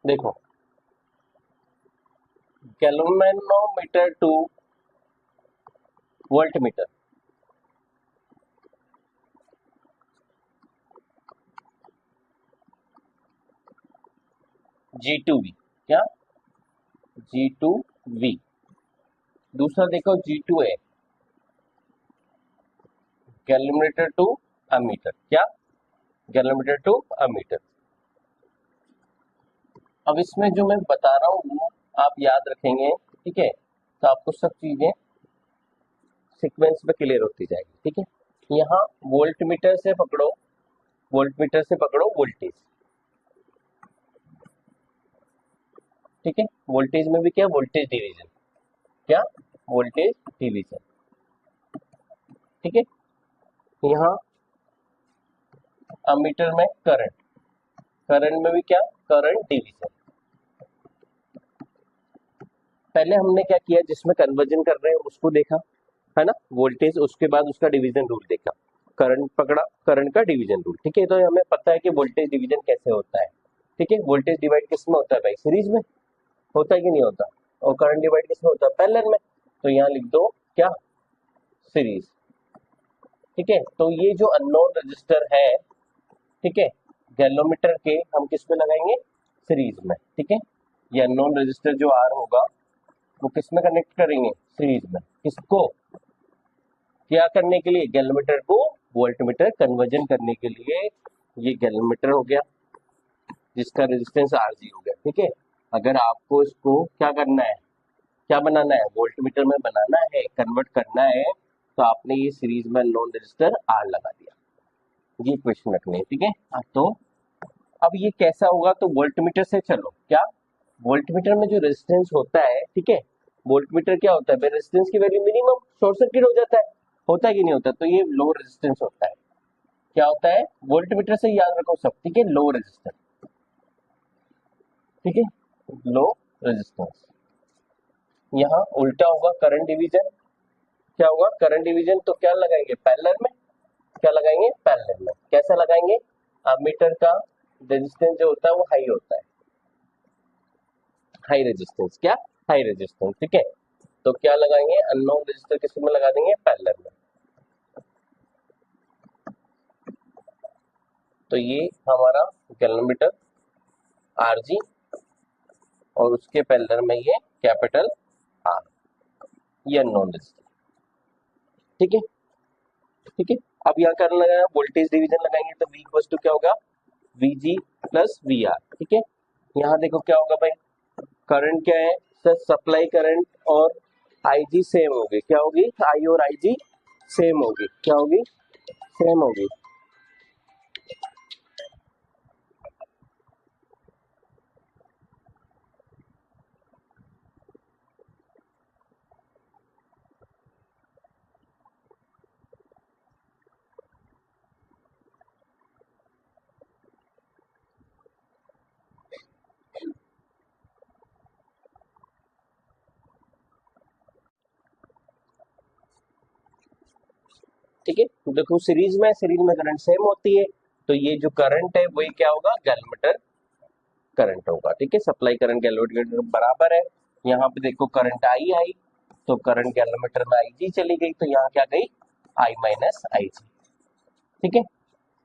देखो, galvanometer to voltmeter, G2V, क्या G2V। दूसरा देखो G2A, गैल्वेनोमीटर टू अमीटर, क्या गैल्वेनोमीटर टू अमीटर। अब इसमें जो मैं बता रहा हूँ वो आप याद रखेंगे, ठीक है, तो आपको सब चीजें सीक्वेंस में क्लियर होती जाएगी, ठीक है। यहाँ वोल्टमीटर से पकड़ो, वोल्टमीटर से पकड़ो वोल्टेज, ठीक है। वोल्टेज में भी क्या, वोल्टेज डिवीजन, क्या वोल्टेज डिवीजन, ठीक है। यहाँ अमीटर में करंट, करंट में भी क्या, करंट डिवीजन। पहले हमने क्या किया, जिसमें कन्वर्जन कर रहे हैं उसको देखा, है ना, वोल्टेज, उसके बाद उसका डिवीजन रूल देखा, करंट पकड़ा, करंट का डिवीजन रूल, ठीक है। तो हमें पता है कि वोल्टेज डिवीजन कैसे होता है, ठीक है। वोल्टेज डिवाइड किस में होता है भाई, सीरीज में होता है कि नहीं होता, और करंट डिवाइड किस में होता है, पैरेलल में। तो यहाँ लिख दो क्या, सीरीज, ठीक है। तो ये जो अननोन रजिस्टर है, ठीक है, गैल्वेनोमीटर के हम किस में लगाएंगे, सीरीज में, ठीक है। ये अननोन रजिस्टर जो आर होगा वो किस में कनेक्ट करेंगे, सीरीज में। किसको, क्या करने के लिए, गैल्वेनोमीटर को वोल्टमीटर कन्वर्जन करने के लिए। ये गैल्वेनोमीटर हो गया जिसका रेजिस्टेंस आरजी हो गया, ठीक है। अगर आपको इसको क्या करना है, क्या बनाना है, वोल्टमीटर में बनाना है, कन्वर्ट करना है, तो आपने ये सीरीज में नॉन रजिस्टर आर लगा दिया, ये क्वेश्चन रखने हैं, ठीक है। तो अब ये कैसा होगा, तो वोल्टमीटर से चलो, क्या वोल्टमीटर में जो रेजिस्टेंस होता है, ठीक है, वोल्टमीटर क्या होता है, रेजिस्टेंस की वैल्यू मिनिमम, शॉर्ट सर्किट हो जाता है कि नहीं होता, तो ये लो रेजिस्टेंस होता है। क्या होता है, वोल्टमीटर से याद रखो सब, ठीक है, लो रेजिस्टेंस, ठीक है, लो रेजिस्टेंस। यहाँ उल्टा होगा करंट डिवीजन, क्या होगा, करंट डिवीजन, तो क्या लगाएंगे, पैरेलल में, क्या लगाएंगे, पैरेलल में। कैसा लगाएंगे, अमीटर का रेजिस्टेंस जो होता है वो हाई होता है, हाई रेजिस्टेंस, क्या हाई रेजिस्टेंस, ठीक है। तो क्या लगाएंगे, अननोन रेजिस्टर किस में लगा देंगे, पैरेलल में। तो ये हमारा गैल्वेनोमीटर आरजी, और उसके पैरेलल में ये कैपिटल आर, ये अननोन रेजिस्टर, ठीक है, ठीक है। अब यहाँ करने लगा वोल्टेज डिवीजन लगाएंगे, तो V इक्वल्स टू क्या होगा, VG प्लस VR, ठीक है। यहाँ देखो क्या होगा भाई, करंट क्या है सर, सप्लाई करंट और IG सेम होगी, क्या होगी, I और IG सेम होगी, क्या होगी, सेम होगी, ठीक है। तो देखो सीरीज में करंट सेम होती है, तो ये जो करंट है वही क्या होगा, गैल्वेनोमीटर करंट होगा, ठीक है। सप्लाई करंट गैल्वेनोमीटर बराबर है। यहाँ पे देखो करंट आई, तो करंट गैल्वेनोमीटर में IG चली गई, तो यहाँ क्या गई, I माइनस IG, ठीक है।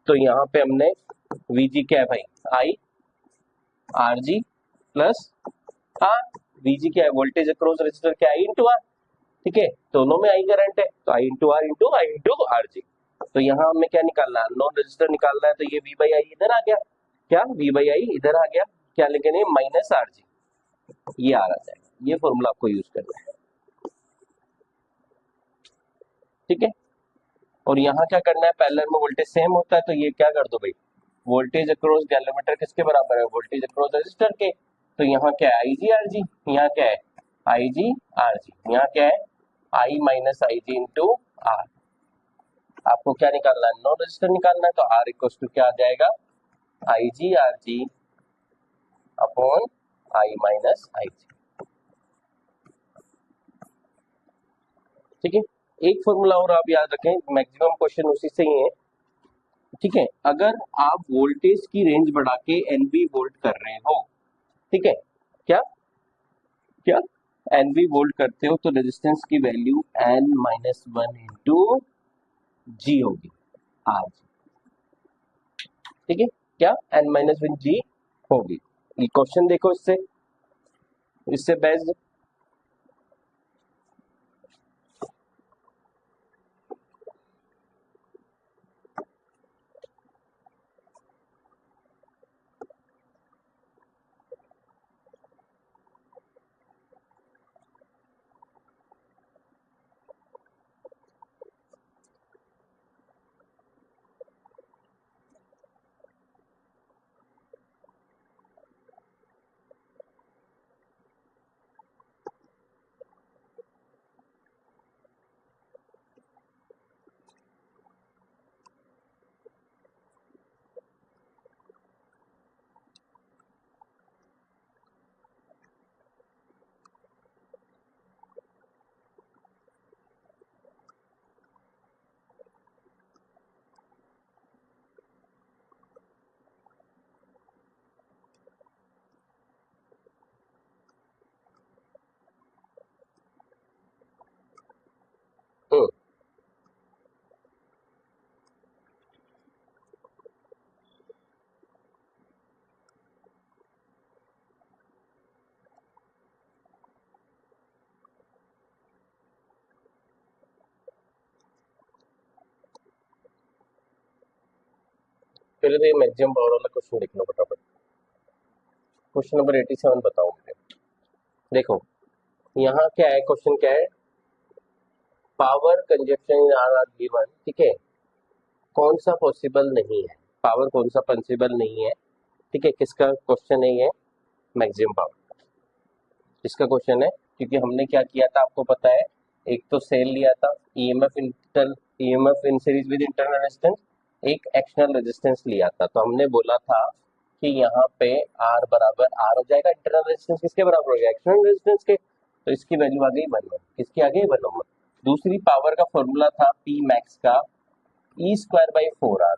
तो यहाँ पे हमने VG क्या है भाई, I RG plus R, VG क्या है, वोल्टेज अक्रॉस रेजिस्टर क्या है, इंटू R, ठीक है। दोनों में I करंट है, तो I into R into I into RG। तो यहाँ हमें क्या निकालना है, नॉन रेजिस्टर निकालना है, तो ये V बाई आई इधर आ गया, क्या V बाई आई इधर आ गया, क्या लिखेंगे, माइनस RG, ये आ रहा जाएगा, ये फॉर्मूला आपको यूज करना है, ठीक है। और यहाँ क्या करना है, पैरेलल में वोल्टेज सेम होता है, तो ये क्या कर दो भाई, वोल्टेज अक्रॉस गैल्वेनोमीटर किसके बराबर है, वोल्टेज अक्रॉस रेजिस्टर के। तो यहाँ क्या है, IG RG, यहाँ क्या है, IG RG, यहाँ क्या है, I minus IG into R। आपको क्या निकालना है, नॉन रेजिस्टर निकालना है, तो R इक्वल टू क्या आ जाएगा, IG RG upon I minus IG, ठीक है। एक फॉर्मूला और आप याद रखें, मैक्सिमम क्वेश्चन उसी से ही है, ठीक है। अगर आप वोल्टेज की रेंज बढ़ा के NV वोल्ट कर रहे हो, ठीक है, क्या क्या NV वोल्ट करते हो तो रेजिस्टेंस की वैल्यू N-1 इंटू जी होगी, आर, ठीक है, क्या N-1 जी होगी। ये क्वेश्चन देखो, इससे इससे बेस्ड पहले तो ये मैक्सिमम पावर वाला क्वेश्चन देख लो फटाफट। क्वेश्चन नंबर 87 बताओ मुझे। देखो यहाँ क्या है, क्वेश्चन क्या है, power consumption in R R given, ठीक है, कौन सा पॉसिबल नहीं है, पावर कौन सा पॉसिबल नहीं है, ठीक है, किसका क्वेश्चन है ये, मैक्सिमम पावर, इसका क्वेश्चन है। क्योंकि हमने क्या किया था आपको पता है, एक तो सेल लिया था, EMF in series with internal resistance, एक एक्सटर्नल रेजिस्टेंस लिया था। तो हमने बोला था कि यहाँ पे आर बराबर आर हो जाएगा, इंटरनल रेजिस्टेंस किसके बराबर हो गया, एक्सटर्नल रेजिस्टेंस के, तो इसकी वैल्यू आ गई 1 ओम, किसकी आ गई 1 ओम। दूसरी पावर का फॉर्मूला था पी मैक्स का E²/4R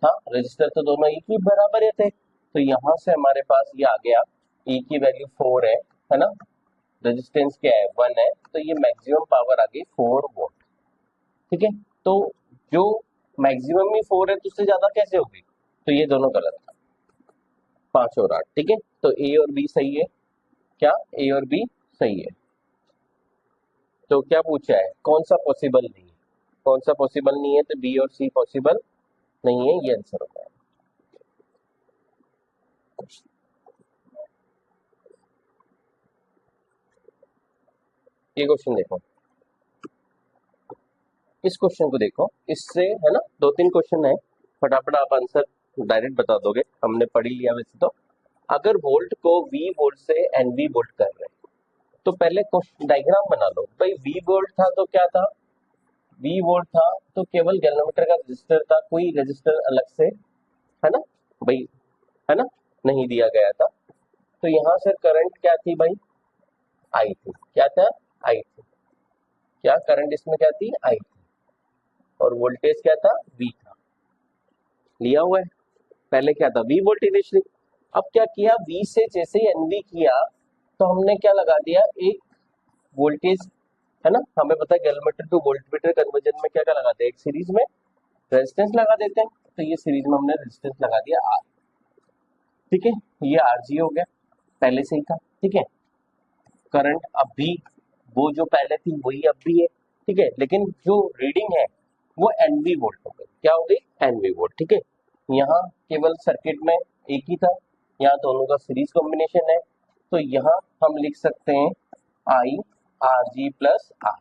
था, रजिस्टर तो दोनों एक ही बराबर थे, तो यहाँ से हमारे पास ये आ गया, E की वैल्यू 4 है ना, रेजिस्टेंस क्या है 1 है, तो ये मैक्सिमम पावर आ गई 4 वोल्ट, ठीक है। तो जो मैक्सिमम ही 4 है तो उससे ज्यादा कैसे होगी, तो ये दोनों गलत है, 5 और 8, ठीक है। तो ए और बी सही है, क्या ए और बी सही है। तो क्या पूछा है, कौन सा पॉसिबल नहीं है, कौन सा पॉसिबल नहीं है, तो बी और सी पॉसिबल नहीं है, ये आंसर होता है। ये क्वेश्चन देखो, इस क्वेश्चन को देखो, इससे है ना 2-3 क्वेश्चन है, फटाफट आप आंसर डायरेक्ट बता दोगे, हमने पढ़ ही लिया वैसे तो। अगर वोल्ट को वी वोल्ट से एनवी वोल्ट कर रहे हैं, तो पहले डायग्राम बना लो भाई, वी वोल्ट था तो क्या था, वी वोल्ट था तो केवल गैल्वेनोमीटर का रजिस्टर था, कोई रजिस्टर अलग से है ना भाई, है ना, नहीं दिया गया था। तो यहाँ से करंट क्या थी भाई, आई थी, क्या था, आई थी, क्या करंट इसमें क्या थी, आई थी, और वोल्टेज क्या था, वी था, लिया हुआ है। पहले क्या था, वी वोल्ट इनिशियली, अब क्या किया, वी से जैसे ही एनवी किया तो हमने क्या लगा दिया, एक वोल्टेज, है ना, हमें पता है गैल्वेनोमीटर टू वोल्टमीटर कन्वर्जन में क्या क्या लगाते हैं, एक सीरीज में रेजिस्टेंस लगा देते हैं, तो ये सीरीज में हमने रेजिस्टेंस लगा दिया आर, ठीक है, ये आरजी हो गया, पहले से ही था, ठीक है। करंट अब भी वो जो पहले थी वही अब भी है, ठीक है, लेकिन जो रीडिंग है वो एनवी वोल्ट हो गई, क्या हो गई, एनवी वोल्ट, ठीक है। यहाँ केवल सर्किट में एक ही था, यहाँ दोनों का सीरीज कॉम्बिनेशन है, तो यहाँ हम लिख सकते हैं I R G plus R,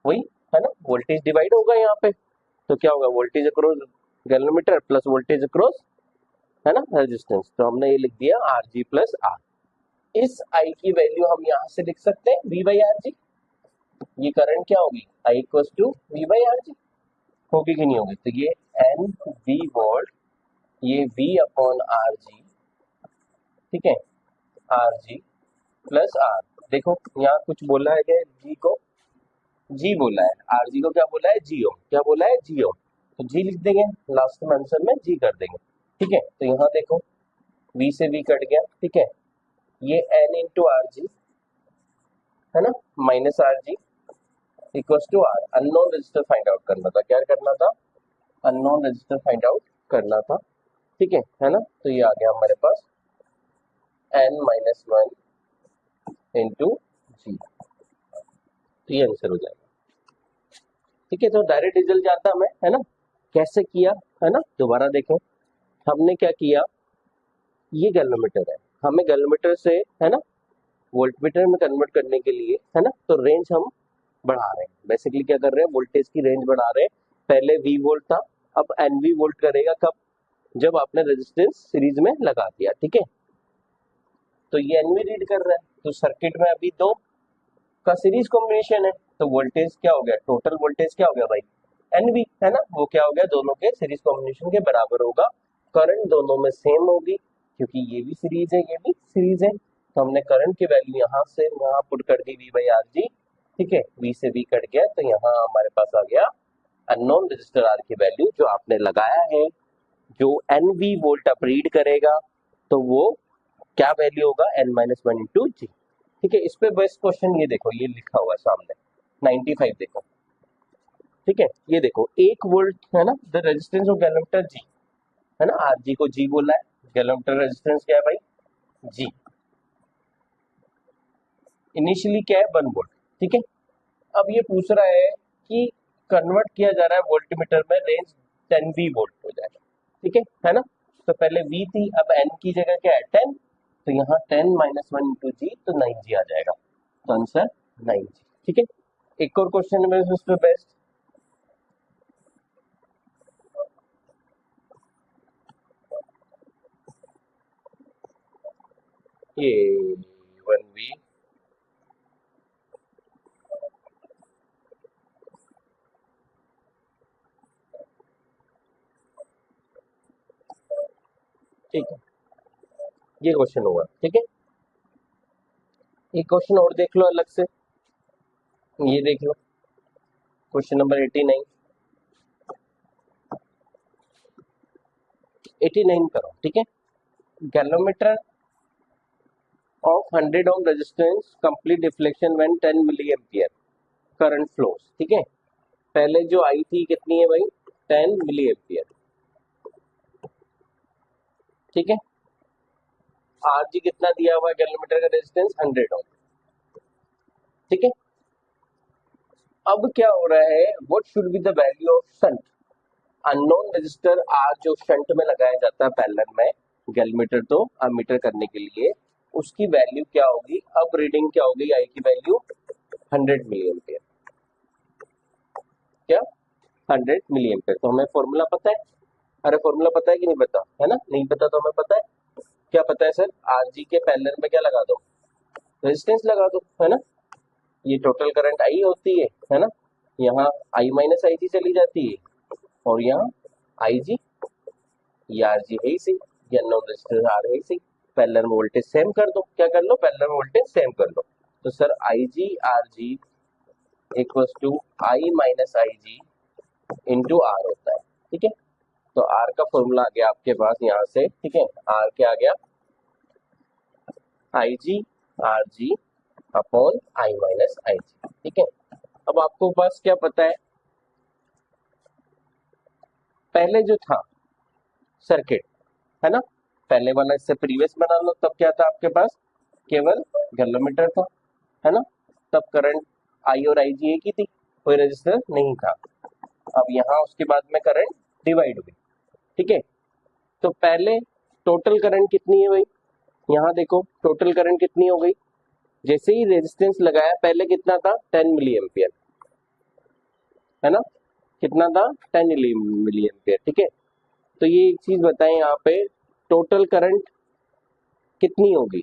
वही है ना, वोल्टेज डिवाइड होगा यहाँ पे, तो क्या होगा, voltage across galvanometer plus voltage across, है ना, रेजिस्टेंस, तो हमने ये लिख दिया आर जी प्लस आर। इस आई की वैल्यू हम यहाँ से लिख सकते हैं वी बाई आर जी, ये करंट क्या होगी, I equal to V by R G, होगी कि नहीं होगी, तो ये एन वी वोल्ट, ये वी अपॉन आर जी, ठीक है, आर जी प्लस आर। देखो यहाँ कुछ बोला है क्या, जी को जी बोला है, आर जी को क्या बोला है, जी ओम, क्या बोला है, जी ओम, तो जी लिख देंगे लास्ट में, आंसर में जी कर देंगे, ठीक है। तो यहाँ देखो V से V कट गया, ठीक है। ये N इंटू आर जी है ना, minus R G equals to R. Unknown register find out करना था, क्या करना था, अननोन रजिस्टर फाइंड आउट करना था, ठीक है ना। तो ये आ गया हमारे पास N माइनस वन इंटू जी, तो ये आंसर हो जाएगा, ठीक है। तो डायरेक्ट रिजल्ट जाता हमें, है ना, कैसे किया, है ना। दोबारा देखें, हमने क्या किया, ये गैल्वेमीटर है, हमें गैल्वेमीटर से, है ना, वोल्टमीटर में कन्वर्ट करने के लिए, है ना, तो रेंज हम बढ़ा रहे हैं। बेसिकली क्या कर रहे हैं, वोल्टेज की रेंज बढ़ा रहे हैं। पहले V वोल्ट था, अब NV वोल्ट करेगा कब, जब आपने रेजिस्टेंस सीरीज में लगा दिया, ठीक है। तो ये NV रीड कर रहा है, तो सर्किट में अभी दो का सीरीज कॉम्बिनेशन है, तो वोल्टेज क्या हो गया, टोटल वोल्टेज क्या हो गया भाई, NV, है ना, वो क्या हो गया, दोनों के सीरीज कॉम्बिनेशन के बराबर होगा। करंट दोनों में सेम होगी, क्योंकि ये भी सीरीज है, ये भी सीरीज है। तो हमने करंट की वैल्यू यहाँ से यहाँ पुट कर दी, V बाई आर जी, ठीक है। V से V कट गया, तो यहाँ हमारे पास आ गया अननोन रजिस्टर R की वैल्यू जो आपने लगाया है। जो NV वोल्ट आप रीड करेगा, तो वो क्या वैल्यू होगा, N माइनस वन इंटू जी, ठीक है। इस पे बेस्ट क्वेश्चन ये देखो, ये लिखा हुआ है सामने 95 देखो, ठीक है। ये देखो 1 वोल्ट है ना, द रेजिस्टेंस ऑफ गैल्वेमीटर जी, है ना, आर जी को जी बोला है, गैल्वेमीटर रेजिस्टेंस क्या है भाई, जी। इनिशियली क्या है, 1 वोल्ट, ठीक है। अब ये पूछ रहा है कि कन्वर्ट किया जा रहा है वोल्टमीटर में, रेंज 10V वोल्ट हो जाएगा, ठीक है ना। तो पहले V थी, अब N की जगह क्या है 10, तो यहाँ 10 माइनस वन इंटू जी, तो 9G आ जाएगा, तो आंसर 9G, ठीक है। एक और क्वेश्चन है उस पे बेस्ट, ये 1V, ठीक है, ये क्वेश्चन होगा, ठीक है। एक क्वेश्चन और देख लो अलग से, ये देख लो क्वेश्चन नंबर 89, 89 करो, ठीक है। गैल्वेमीटर of 100 ohm resistance complete deflection when 10 milliampere current flows, ठीक है। पहले जो आई थी कितनी है भाई, 10 milliampere, ठीक है। आर जी कितना दिया हुआ है गैल्वेमीटर का रेजिस्टेंस, 100 ओम, ठीक है। अब क्या हो रहा है, what should be the value of shunt, unknown register R जो शंट में लगाया जाता है पैरेलल में गैल्वेमीटर तो अमीटर करने के लिए, उसकी वैल्यू क्या होगी। अब रीडिंग क्या होगी, आई की वैल्यू 100 मिलीएम्पियर, क्या 100 मिलीएम्पियर। तो हमें फॉर्मूला पता है, अरे फॉर्मूला पता है कि नहीं पता, है ना, नहीं पता तो हमें पता है, क्या पता है सर, आर जी के पैरेलल में क्या लगा दो, रेजिस्टेंस लगा दो, है ना। ये टोटल करंट आई होती है ना, यहाँ आई माइनस आई जी चली जाती है, और यहाँ आई जी, ये आर जी है ही सही, ये अननोन रेजिस्टेंस आर है ही सही, पैरेलल में वोल्टेज सेम कर दो, क्या कर लो, पैरेलल में वोल्टेज सेम कर लो। तो sir I G R G equals to I minus I G into R होता है, ठीक है। तो आर का फॉर्मूला आ गया आपके पास यहाँ से, ठीक है। आर क्या आ गया, I G R G upon I minus I G, ठीक है। अब आपको पास क्या पता है, पहले जो था सर्किट, है ना, पहले वाला इससे प्रीवियस बना लो, तब क्या था आपके पास, केवल गैल्वेमीटर था, है ना। तब करंट आई और आई जी एक ही थी, कोई रजिस्टर नहीं था। अब यहाँ उसके बाद में करंट डिवाइड हुई, ठीक है। तो पहले टोटल करंट कितनी है भाई, यहाँ देखो टोटल करंट कितनी हो गई, जैसे ही रेजिस्टेंस लगाया पहले कितना था, 10 मिली एम्पियर, है ना, कितना था, 10 मिली एम्पियर, ठीक है। तो ये एक चीज बताएं यहाँ पे, टोटल करंट कितनी होगी,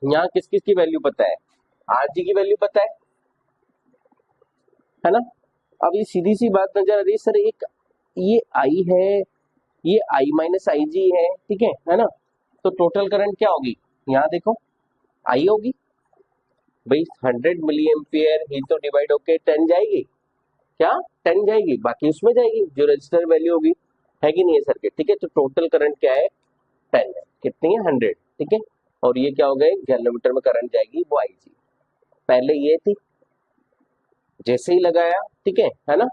यहाँ किस किस की वैल्यू पता है, आर जी की वैल्यू पता है ना। अब ये सीधी सी बात नजर आ रही है सर, एक ये आई है, ये आई माइनस आई जी है, ठीक है ना। तो टोटल करंट क्या होगी, यहाँ देखो आई होगी भाई, 100 मिली एम्पियर ही तो डिवाइड होके 10 जाएगी, क्या 10 जाएगी, बाकी उसमें जाएगी जो रजिस्टर वैल्यू होगी, है कि नहीं है सर्किट, ठीक है। तो टोटल करंट क्या है, 10 है, कितनी है 100, ठीक है। और ये क्या हो गए, गैलोमीटर में करंट जाएगी वो IG, पहले ये थी, जैसे ही लगाया, ठीक है ना,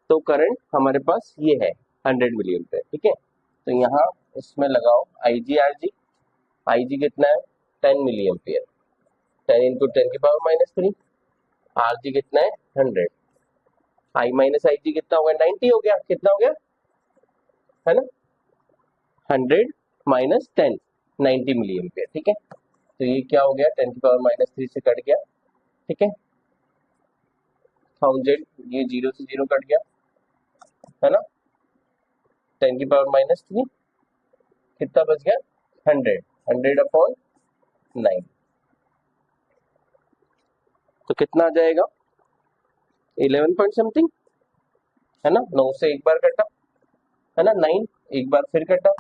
तो करंट हमारे पास ये है 100 मिली एम्पियर, ठीक है। तो यहाँ इसमें लगाओ IG RG कितना है 10 मिली एम्पियर, 10 इंटू 10⁻³ RG कितना है 100, I माइनस IG कितना हो गया 90 हो गया, कितना हो गया है ना 100 माइनस 10 90 मिली एम्पियर, ठीक है। तो ये क्या हो गया 10⁻³ से कट गया, ठीक है, 1000, ये 0 से 0 कट गया है ना, 10⁻³ कितना बच गया 100 तो कितना आ जाएगा 11 पॉइंट समथिंग, है ना, 9 से एक बार कटा है ना, 9 एक बार फिर कटा,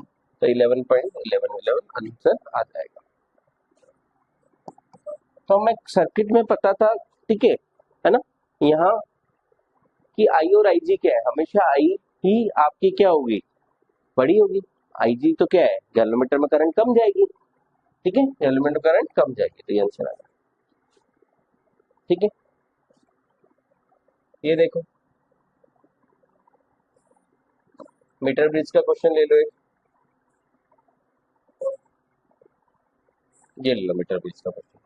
तो 11.1111 आंसर आ जाएगा। तो हमें सर्किट में पता था, ठीक है ना, यहाँ कि I और IG क्या है, हमेशा I ही आपकी क्या होगी, बड़ी होगी, IG तो क्या है, गैलोमीटर में करंट कम जाएगी, ठीक है, गैलोमीटर में करंट कम जाएगी, तो ये आंसर आ गया, ठीक है। ये देखो मीटर ब्रिज का क्वेश्चन ले लो एक, ये ले लो मीटर ब्रिज का क्वेश्चन,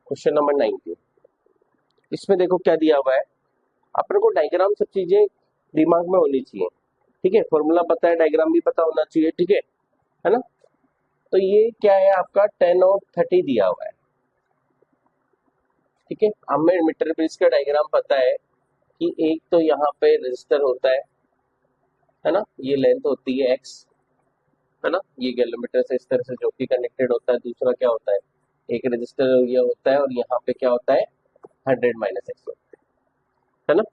क्वेश्चन नंबर 19। इसमें देखो क्या दिया हुआ है, अपने को डायग्राम सब चीजें दिमाग में होनी चाहिए, ठीक है, फॉर्मूला पता है, डायग्राम भी पता होना चाहिए, ठीक है ना। तो ये क्या है आपका 10 और 30 दिया हुआ है, ठीक है। हमें मीटर ब्रिज का डायग्राम पता है कि एक तो यहाँ पे रजिस्टर होता है ना, ये लेंथ होती है x, है ना, ये गैलोमीटर से इस तरह से जो कि कनेक्टेड होता है, दूसरा क्या होता है एक रजिस्टर ये होता है, और यहाँ पे क्या होता है 100 माइनस x है ना,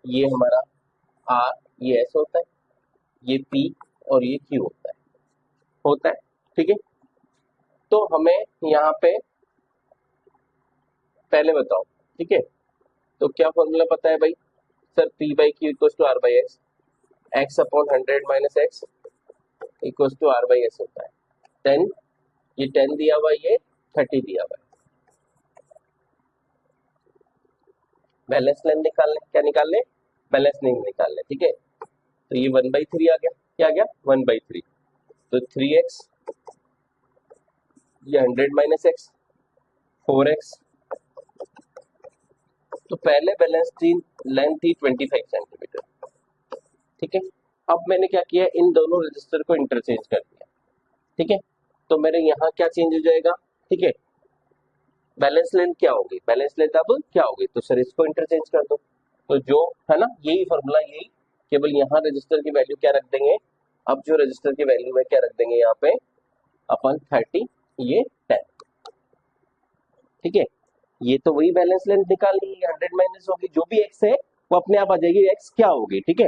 ये हमारा R, ये S होता है, ये P और ये Q होता है, ठीक है। तो हमें यहाँ पे पहले बताओ, ठीक है, तो क्या फॉर्मूला पता है भाई sir, P/Q=R/S, x/100 - x =R/S होता है, 10, ये 10 दिया हुआ है, ये 30 दिया हुआ है, बैलेंस लेंथ निकालने, क्या निकालने, बैलेंस लेंथ निकालने, ठीक है। तो ये 1/3 आ गया, क्या आ गया 1/3, तो 3x, ये 100 - x 4x, तो पहले बैलेंस थी लेंथ थी 25 सेंटीमीटर, ठीक है। अब मैंने क्या किया, इन दोनों रजिस्टर को इंटरचेंज कर दिया, ठीक है, तो मेरे यहाँ क्या चेंज हो जाएगा, ठीक है, बैलेंस लेंथ क्या होगी, बैलेंस लेंथ अब क्या होगी, तो सर इसको इंटरचेंज कर दो, तो जो है ना यही फॉर्मूला, यही केवल यहाँ रजिस्टर की वैल्यू क्या रख देंगे, अब जो रजिस्टर की वैल्यू है क्या रख देंगे यहाँ पे अपन 30, ये 10, ठीक है। ये तो वही बैलेंस लेंथ निकालनी है, 100 माइनस होगी, जो भी x है वो अपने आप आ जाएगी, x क्या होगी, ठीक है,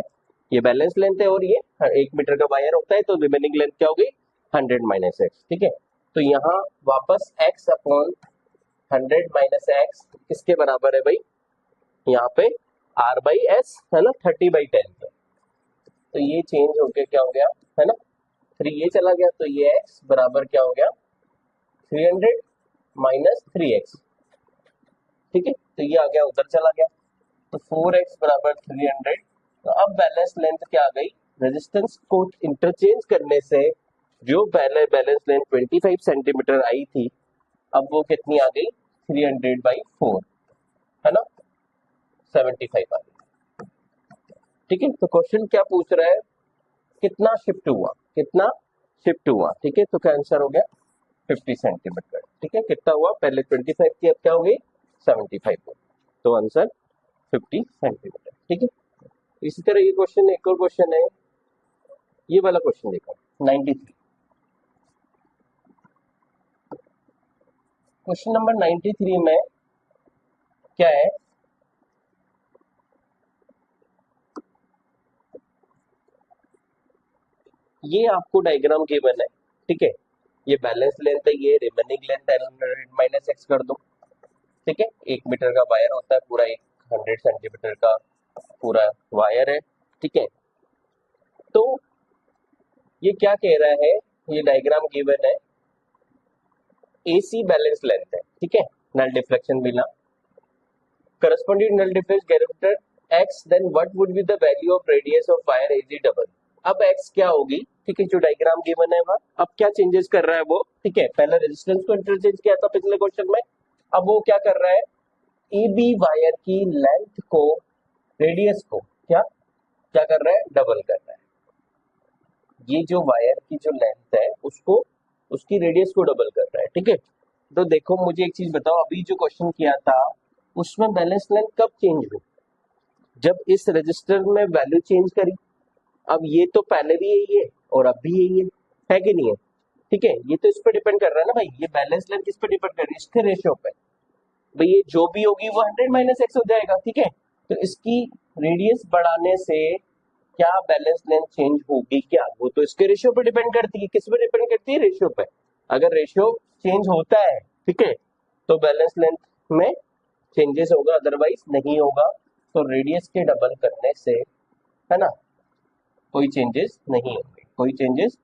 ये बैलेंस लेंथ है और ये 1 मीटर का वायर होता है, तो रिमेनिंग लेंथ क्या होगी 100 माइनस x, ठीक है। तो यहाँ वापस x/100 माइनस x किसके बराबर है भाई, यहाँ पे R/S है ना, 30/10 पे, तो ये चेंज होके क्या हो गया है ना 3, ये चला गया, तो ये x बराबर क्या हो गया 300 माइनस 3x, ठीक है, तो ये आ गया उधर चला गया, तो 4x बराबर 300, तो अब बैलेंस लेंथ क्या आ गई, रेजिस्टेंस को इंटरचेंज करने से जो पहले बैलेंस लेंथ 25 सेंटीमीटर आई थी, अब वो कितनी आ गई 300/4 है ना, 75 आ गई, ठीक है। तो क्वेश्चन क्या पूछ रहा है, कितना शिफ्ट हुआ, कितना शिफ्ट हुआ, ठीक है, तो क्या आंसर हो गया 50 सेंटीमीटर, ठीक है, कितना हुआ, पहले 25 थी, अब क्या हो गई 75 हो, तो आंसर 50 सेंटीमीटर, ठीक है। इसी तरह ये क्वेश्चन, एक और क्वेश्चन है, ये वाला क्वेश्चन देखो 93, क्वेश्चन नंबर 93 में क्या है, ये आपको डायग्राम गिवन है, ठीक है, ये बैलेंस लेंथ है, ये रिमेनिंग लेंथ 100 माइनस x कर दो, ठीक है, 1 मीटर का वायर होता है पूरा, एक 100 सेंटीमीटर का पूरा वायर है, ठीक है। तो ये क्या कह रहा है, ये डायग्राम गिवन है, AC बैलेंस लेंथ है, ठीक है, नल डिफ्लेक्शन बिना corresponding null deflection character x, then what would be the value of radius of wire AG double. अब x क्या होगी, ठीक है, जो डायग्राम गिवन है वहां, अब क्या चेंजेस कर रहा है वो, ठीक है, पहले रेजिस्टेंस को इंटरचेंज किया था पिछले क्वेश्चन में, अब वो क्या कर रहा है, AB वायर की लेंथ को, रेडियस को क्या क्या कर रहा है, डबल कर रहा है। ये जो वायर की जो लेंथ है उसको, उसकी रेडियस को डबल कर रहा है, ठीक है। तो देखो मुझे एक चीज बताओ, अभी जो क्वेश्चन किया था उसमें बैलेंस लेंथ कब चेंज हुई, जब इस रजिस्टर में वैल्यू चेंज करी। अब ये तो पहले भी यही है और अब भी यही है कि नहीं है, ठीक है, ये तो इस पर डिपेंड कर रहा है ना भाई, ये बैलेंस लेंथ किस पे डिपेंड कर रही है, इसके रेशियो पे। भाई ये जो भी होगी वो 100 माइनस एक्स हो जाएगा, ठीक है। तो इसकी रेडियस बढ़ाने से क्या बैलेंस लेंथ चेंज होगी क्या, वो तो इसके रेशियो पे डिपेंड करती है, किस पे डिपेंड करती है, रेशियो पे। अगर रेशियो चेंज होता है, ठीक है, तो बैलेंस लेंथ में चेंजेस होगा, अदरवाइज नहीं होगा। तो रेडियस के डबल करने से, है ना, कोई चेंजेस नहीं होंगे, कोई चेंजेस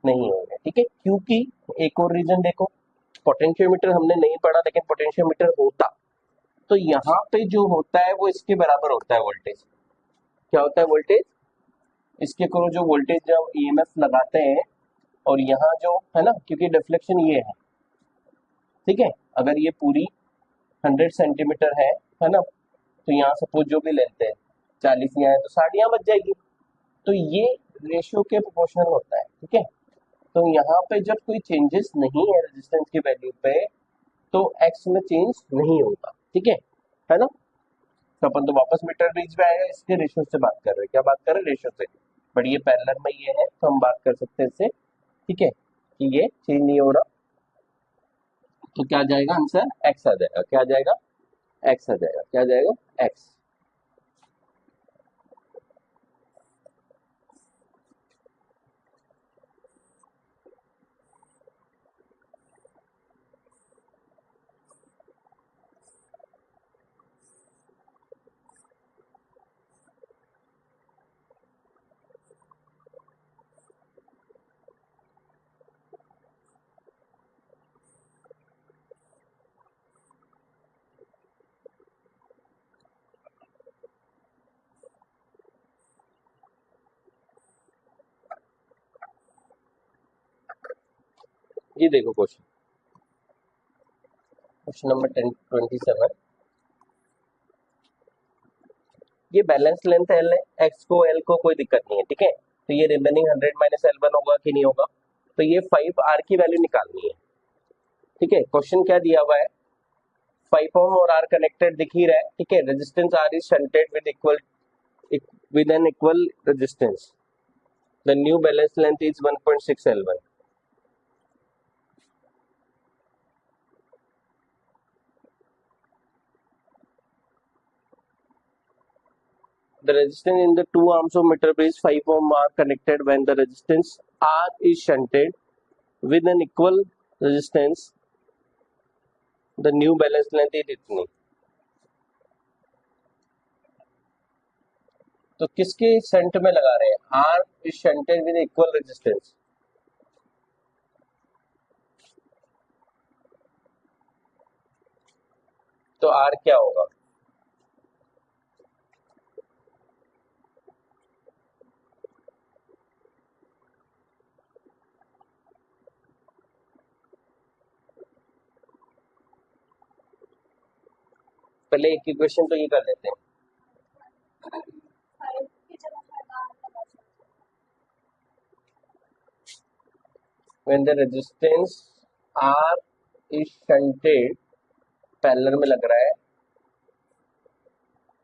नहीं होंगे, ठीक है। क्योंकि एक और रीजन देखो, पोटेंशियोमीटर हमने नहीं पढ़ा लेकिन पोटेंशियोमीटर होता, तो यहाँ पे जो होता है वो इसके बराबर होता है वोल्टेज। क्या होता है वोल्टेज, इसके करो जो वोल्टेज जब EMF लगाते हैं, और यहाँ जो है ना, क्योंकि डिफ्लेक्शन ये है, ठीक है, अगर ये पूरी 100 सेंटीमीटर है ना, तो यहाँ सपोज जो भी लेते हैं 40 यहाँ है तो 60 यहाँ बच जाएगी। तो ये रेशियो के प्रोपोर्शनल होता है, ठीक है। तो यहाँ पे जब कोई चेंजेस नहीं है रेजिस्टेंस की वैल्यू पे, तो एक्स में चेंज नहीं होगा, ठीक है ना। तो अपन तो वापस मीटर ब्रिज पे आएगा, इसके रेशियो से बात कर रहे हैं, क्या बात कर रहे हैं, रेशियो से। बट ये पैरेलल में ये है तो हम बात कर सकते हैं इससे, ठीक है, कि ये चेंज नहीं हो रहा। तो क्या आ जाएगा आंसर, एक्स आ जाएगा, क्या आ जाएगा, एक्स आ जाएगा, क्या आ जाएगा, एक्स। ये देखो क्वेश्चन, क्वेश्चन नंबर 1027, ये बैलेंस लेंथ एल है, एक्स को एल को कोई दिक्कत नहीं है, ठीक है। तो ये रिमेनिंग 100 माइनस L1 होगा कि नहीं होगा, तो ये 5R की वैल्यू निकालनी है, ठीक है। क्वेश्चन क्या दिया हुआ है, 5 ओम और R कनेक्टेड दिख ही रहा है, ठीक है, resistance R is shunted with an equal resistance, the new balance length is 1.6 L1। The resistance in the two arms of meter bridge 5 ohm are connected when the resistance R is shunted with an equal resistance, the new balance length is इतनी। तो किसके shunt में लगा रहे हैं, R is shunted with equal resistance, तो R क्या होगा, पहले एक इक्वेशन तो ये कर लेते हैं। When the resistance R is shunted, parallel में लग रहा है,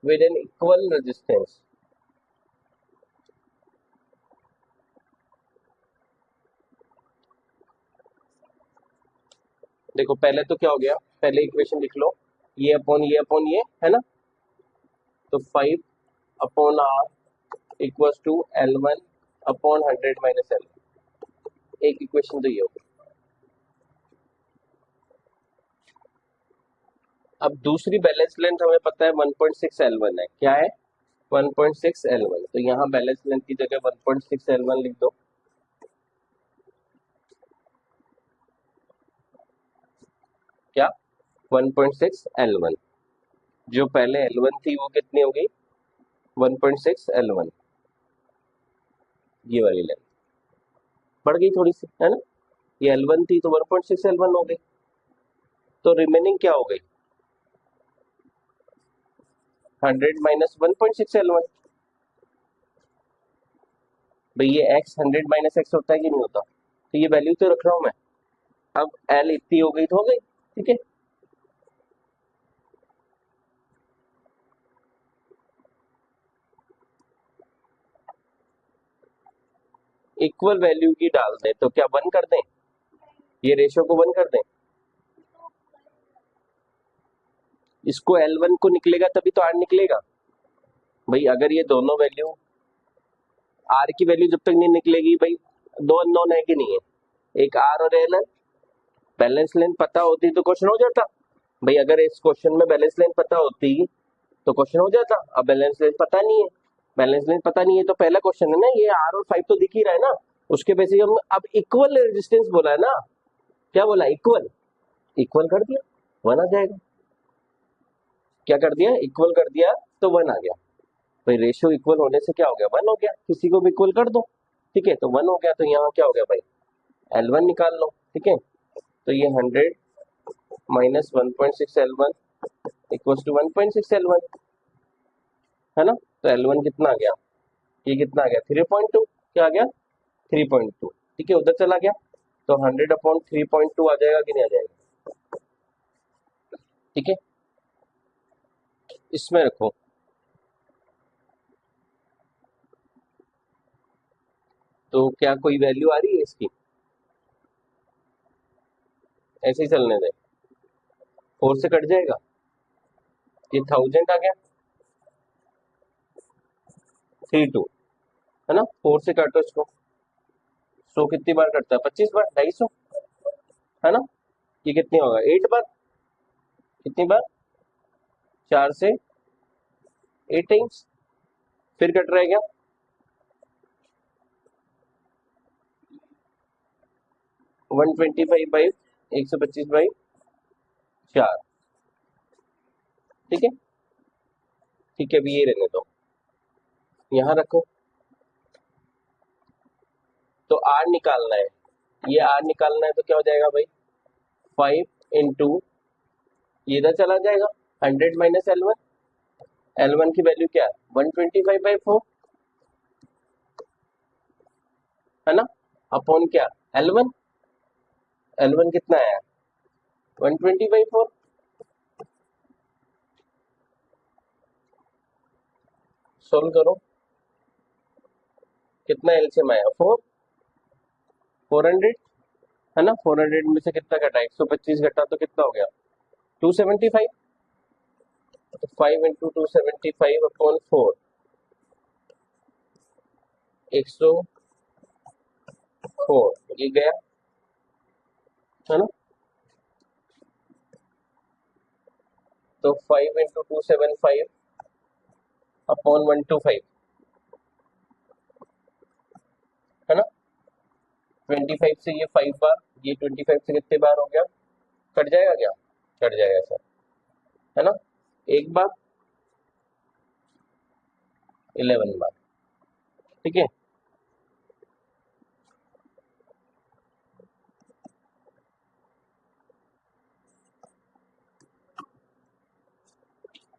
with an equal resistance, देखो पहले तो क्या हो गया, पहले इक्वेशन लिख लो, ये अपॉन ये है ना, तो 5 upon R equals to L1 upon 100 minus L, एक इक्वेशन तो ये होगी। अब दूसरी बैलेंस लेंथ हमें पता है 1.6 L1 है, क्या है 1.6 L1, तो यहाँ बैलेंस लेंथ की जगह 1.6 L1 लिख दो, 1.6 L1, जो पहले L1 थी वो कितनी हो गई 1.6 L1, ये वाली लेंथ बढ़ गई थोड़ी सी, है ना। ये L1 थी तो 1.6 L1 हो गई, तो रिमेनिंग क्या हो गई 100 माइनस 1.6 L1। भाई ये x 100 माइनस x होता है कि नहीं होता, तो ये वैल्यू तो रख रहा हूं मैं। अब L इतनी हो गई तो हो गई, ठीक है। इक्वल वैल्यू की डाल दें तो क्या 1 कर दें, ये रेशियो को 1 कर दें, इसको L1 को निकलेगा तभी तो R निकलेगा। भाई अगर ये दोनों वैल्यू R की वैल्यू जब तक नहीं निकलेगी, भाई दो अननोन है कि नहीं है, एक R और L है। बैलेंस लेंथ पता होती तो क्वेश्चन हो जाता। भाई अगर इस क्वेश्चन में बैलेंस लेंथ पता होती तो क्वेश्चन हो जाता, अब बैलेंस लेंथ पता नहीं है। बैलेंस लेंथ पता नहीं है तो पहला क्वेश्चन है ना, ये R और 5 तो दिख ही रहा है ना, उसके बेसिस हम अब इक्वल रेजिस्टेंस बोला है ना, क्या बोला इक्वल, इक्वल कर दिया 1 आ जाएगा। क्या कर दिया, इक्वल कर दिया तो 1 आ गया। भाई रेशियो इक्वल होने से क्या हो गया 1 हो गया, किसी को भी इक्वल कर दो, ठीक है, तो 1 हो गया। तो यहाँ क्या हो गया भाई L1 निकाल लो, ठीक है। तो ये 100 minus 1.6 L1 equal to 1.6 L1, है ना। तो L1 कितना आ गया, ये कितना आ गया 3.2, क्या आ गया 3.2, ठीक है, उधर चला गया। तो 100/3.2 आ जाएगा कि नहीं आ जाएगा, ठीक है। इसमें रखो, तो क्या कोई वैल्यू आ रही है इसकी, ऐसे ही चलने दें, 4 से कट जाएगा, ये 1000 आ गया 32, है ना। 4 से काटो इसको, 100 कितनी बार कटता है 25 बार, 250, है ना। ये कितनी होगा 8 बार, कितनी बार 4 से 8 टाइम्स, फिर कट रहा है क्या 125/, 125/4, ठीक है, ठीक है। अभी ये रहने दो, यहाँ रखो। तो R निकालना है, ये R निकालना है तो क्या हो जाएगा भाई 5 इंटू ये इधर चला जाएगा 100 माइनस L1, L1 की वैल्यू क्या है 125/4, है ना, अपॉन क्या L1, L1 कितना है 120/4। सोल्व करो, कितना एलसीएम आया 400, है ना। 400 में से कितना घटा 125 घटा तो कितना हो गया 275, तो 5 इंटू 275/4, 104, ये गया, है ना। तो 5 इंटू 275/125, है ना। 25 से ये 5 बार, ये 25 से कितने बार हो गया, कट जाएगा क्या, कट जाएगा सर, है ना। एक बार 11 बार, ठीक है।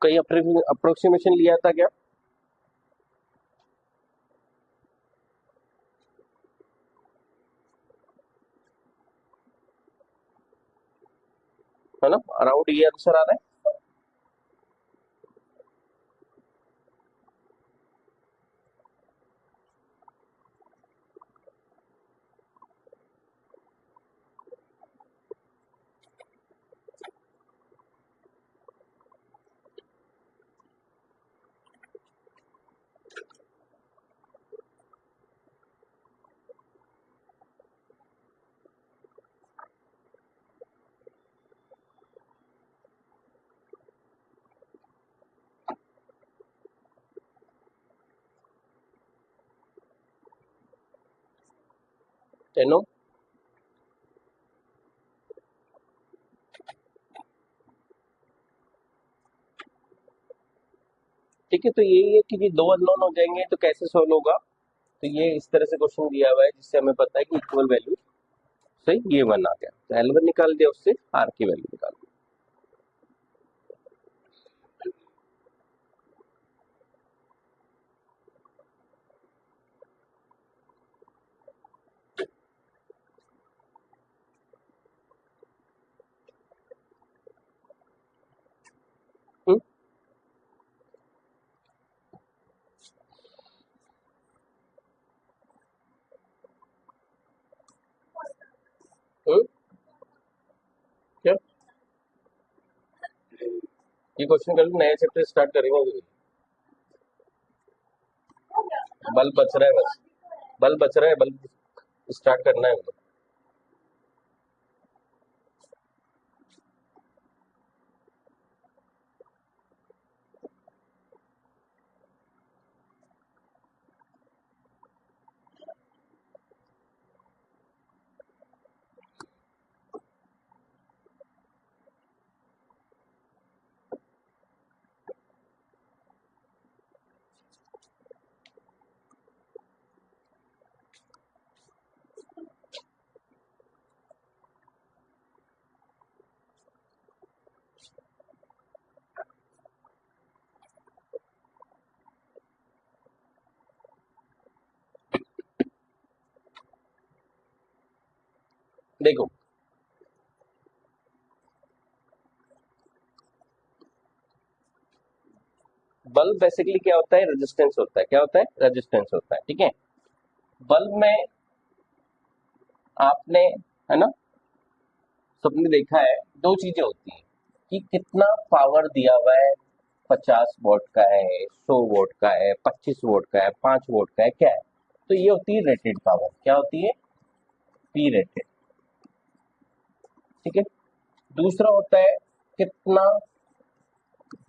कहीं अप्रोक्सीमेशन लिया था क्या, है ना, अराउंड ये आंसर आ रहा है, 10। ठीक है, तो यही है कि ये दो अननोन हो जाएंगे तो कैसे सोल्व होगा। तो ये इस तरह से क्वेश्चन दिया हुआ है जिससे हमें पता है कि इक्वल वैल्यू से ये 1 आ गया, तो L1 निकाल दिया, उससे R की वैल्यू निकाल दी। हम्म हम्म क्या ये क्वेश्चन कर लो, नया चैप्टर स्टार्ट करेंगे अभी। बल्ब बच रहा है बस, बल्ब बच रहा है, बल्ब स्टार्ट करना है वो। देखो बल्ब बेसिकली क्या होता है, रेजिस्टेंस होता है। क्या होता है, रेजिस्टेंस होता है, ठीक है। बल्ब में आपने, है ना, सबने देखा है दो चीजें होती हैं कि कितना पावर दिया हुआ है, 50 वोट का है, 100 वोट का है, 25 वोट का है, 5 वोट का है, क्या है। तो ये होती है रेटेड पावर, क्या होती है, पी रेटेड, ठीक है। दूसरा होता है कितना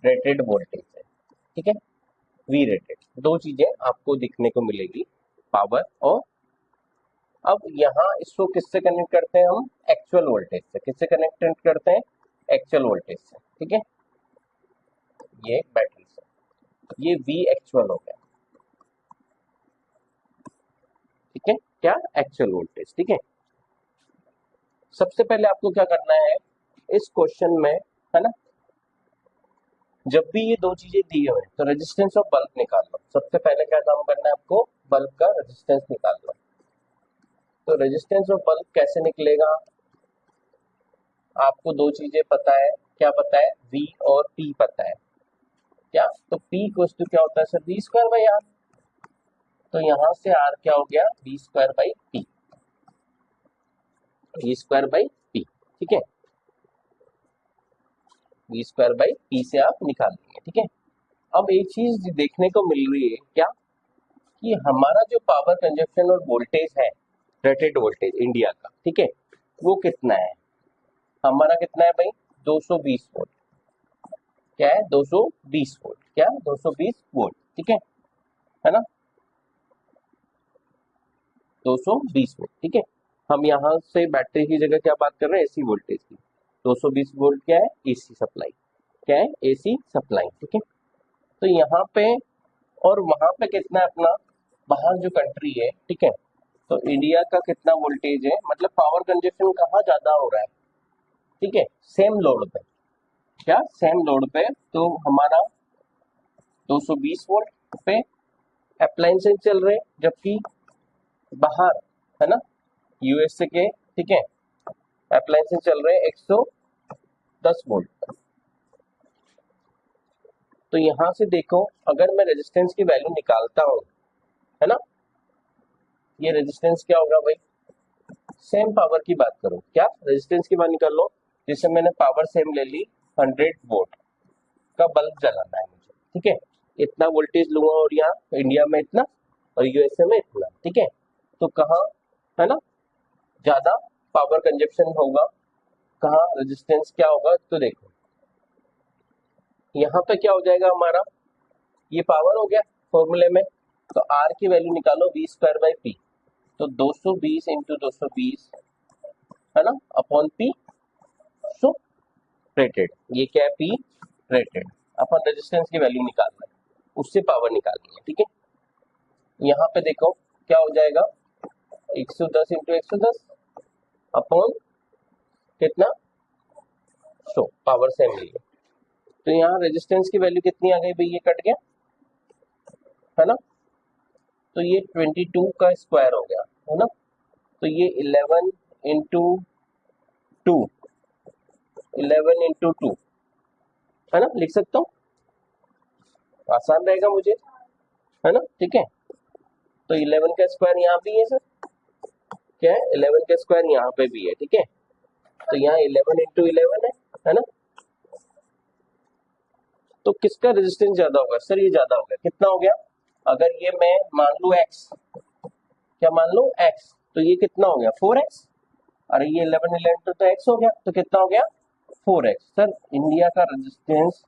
रेटेड वोल्टेज है, ठीक है, वी रेटेड। दो चीजें आपको दिखने को मिलेगी, पावर और, अब यहाँ इसको किससे कनेक्ट करते हैं हम, एक्चुअल वोल्टेज से। किससे कनेक्ट करते हैं, एक्चुअल वोल्टेज से, ठीक है। ये बैटरी से, ये वी एक्चुअल हो गया, ठीक है, क्या, एक्चुअल वोल्टेज, ठीक है। सबसे पहले आपको क्या करना है इस क्वेश्चन में, है ना, जब भी ये दो चीजें दी हुई है तो रेजिस्टेंस ऑफ बल्ब निकाल लो। सबसे पहले क्या काम करना है आपको, बल्ब का रेजिस्टेंस निकाल लो। तो रेजिस्टेंस ऑफ बल्ब कैसे निकलेगा, आपको दो चीजें पता है, क्या पता है, V और P पता है। क्या, तो P इक्वल्स टू क्या होता है sir, V square by R। तो यहां से R क्या हो गया, V square by P, V square by P, ठीक है, V स्क्वायर बाई P से आप निकाल लेंगे, ठीक है। अब एक चीज देखने को मिल रही है क्या, कि हमारा जो पावर कंजप्शन और वोल्टेज है, रेटेड वोल्टेज इंडिया का, ठीक है, वो कितना है, हमारा कितना है भाई, 220 वोल्ट। क्या है, 220 वोल्ट, क्या, 220 वोल्ट, ठीक है ना, 220 वोल्ट, ठीक है। हम यहाँ से बैटरी की जगह क्या बात कर रहे हैं, एसी वोल्टेज की। 220 वोल्ट क्या है, एसी सप्लाई, क्या है, एसी सप्लाई, ठीक है। तो यहाँ पे और वहां पे कितना है अपना, बाहर जो कंट्री है, ठीक है, तो इंडिया का कितना वोल्टेज है, मतलब पावर कंजप्शन कहाँ ज्यादा हो रहा है, ठीक है, सेम लोड पे, क्या, सेम लोड पे, तो हमारा 220 वोल्ट पे अप्लायंसेस चल रहे हैं, जबकि बाहर, है ना, यूएसए के, ठीक है, अप्लायंसेस चल रहे हैं 110 वोल्ट पर। तो यहां से देखो, अगर मैं रेजिस्टेंस की वैल्यू निकालता हूं, है ना, ये रेजिस्टेंस क्या होगा भाई, सेम पावर की बात करो, क्या, रेजिस्टेंस की बात निकाल लो, जैसे मैंने पावर सेम ले ली, 100 वोट का बल्ब जलाना है मुझे, ठीक है, इतना वोल्टेज लूंगा और यहाँ इंडिया में इतना और यूएसए में इतना, ठीक है। तो कहाँ, है ना, ज्यादा पावर कंजप्शन होगा, कहाँ रेजिस्टेंस क्या होगा, तो देखो यहाँ पे क्या हो जाएगा हमारा, ये पावर हो गया फॉर्मूले में, तो आर की वैल्यू निकालो, वी स्क्वायर बाई पी, तो 220 इंटू 220, है ना, अपॉन पी, सो रेटेड, ये क्या है, पी रेटेड, अपन रेजिस्टेंस की वैल्यू निकालना है। उससे पावर निकालनी है, ठीक है। यहाँ पे देखो क्या हो जाएगा, 110 इंटू 110 अपॉन कितना 100, पावर सेम मिली है। तो यहाँ रेजिस्टेंस की वैल्यू कितनी आ गई भाई, ये कट गया है ना, तो ये 22 का स्क्वायर हो गया है ना, तो ये 11 इंटू 2, 11 इंटू 2 है ना, लिख सकता हूँ, आसान रहेगा मुझे, है ना, ठीक है। तो 11 का स्क्वायर यहाँ भी है सर, क्या है 11 का स्क्वायर यहाँ पे भी है, ठीक है। तो यहाँ 11 इंटू 11 है ना, तो किसका रेजिस्टेंस ज्यादा होगा सर, ये ज्यादा होगा, कितना हो गया, अगर ये मैं मान लू x, क्या मान लो x, तो ये कितना हो गया 4x, अरे ये 11 11 तो x हो गया, तो कितना हो गया 4x। सर इंडिया का रेजिस्टेंस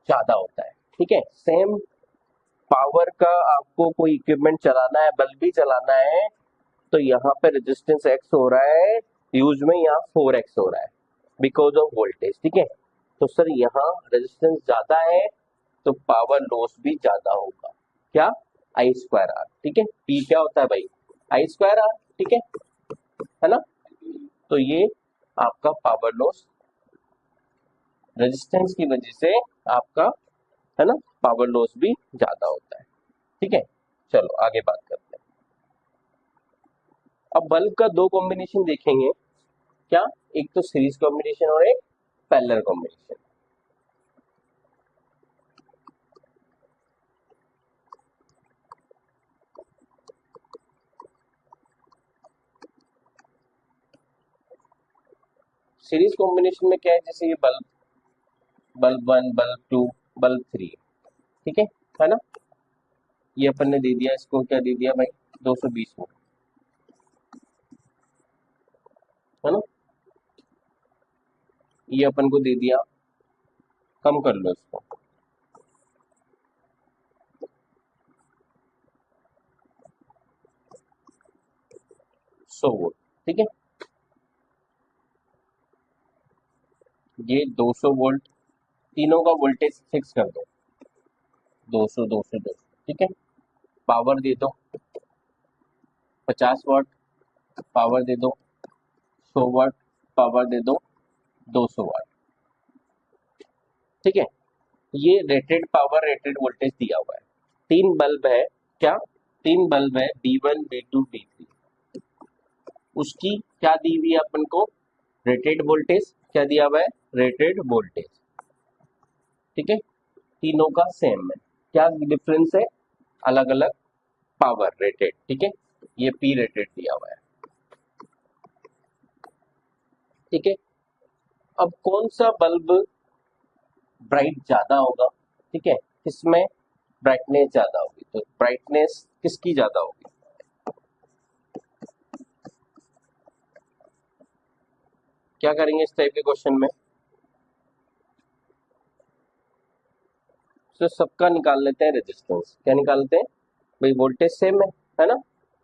ज्यादा होता है, ठीक है। सेम पावर का आपको कोई इक्विपमेंट चलाना है, बल्ब भी चलाना है, तो यहाँ पे रेजिस्टेंस x हो रहा है, यूज में यहाँ 4x हो रहा है बिकॉज ऑफ वोल्टेज, ठीक है। तो सर यहाँ रेजिस्टेंस ज्यादा है तो पावर लॉस भी ज्यादा होगा, क्या आई स्क्वायर आर, ठीक है। पी क्या होता है भाई, आई स्क्वायर आर, ठीक है ना। तो ये आपका पावर लॉस रेजिस्टेंस की वजह से आपका, है ना, पावर लॉस भी ज्यादा होता है, ठीक है। चलो आगे बात करते हैं। अब बल्ब का दो कॉम्बिनेशन देखेंगे, क्या, एक तो सीरीज कॉम्बिनेशन और एक पैरेलल कॉम्बिनेशन। सीरीज कॉम्बिनेशन में क्या है, जैसे ये बल्ब, बल्ब 1, बल्ब 2, बल्ब 3, ठीक है ना, ये अपन ने दे दिया, इसको क्या दे दिया भाई 220 वोल्ट, है ना, ये अपन को दे दिया, कम कर लो इसको 100 वोल्ट, ठीक है। ये 200 वोल्ट, तीनों का वोल्टेज फिक्स कर दो, 200 200 200, ठीक है। पावर दे दो 50 वाट, पावर दे दो 100 वाट, पावर दे दो 200 वाट, ठीक है। ये रेटेड पावर रेटेड वोल्टेज दिया हुआ है, तीन बल्ब है, क्या, तीन बल्ब है B1 B2 B3, उसकी क्या दी हुई है अपन को, रेटेड वोल्टेज, क्या दिया हुआ है रेटेड वोल्टेज, ठीक है। तीनों का सेम है, क्या डिफरेंस है, अलग अलग पावर रेटेड, ठीक है। ये P रेटेड दिया हुआ है, ठीक है। अब कौन सा बल्ब ब्राइट ज्यादा होगा, ठीक है, किसमें ब्राइटनेस ज्यादा होगी, तो ब्राइटनेस किसकी ज्यादा होगी, क्या करेंगे इस टाइप के क्वेश्चन में, तो सबका निकाल लेते हैं रेजिस्टेंस, क्या निकालते हैं भाई, वोल्टेज सेम है ना,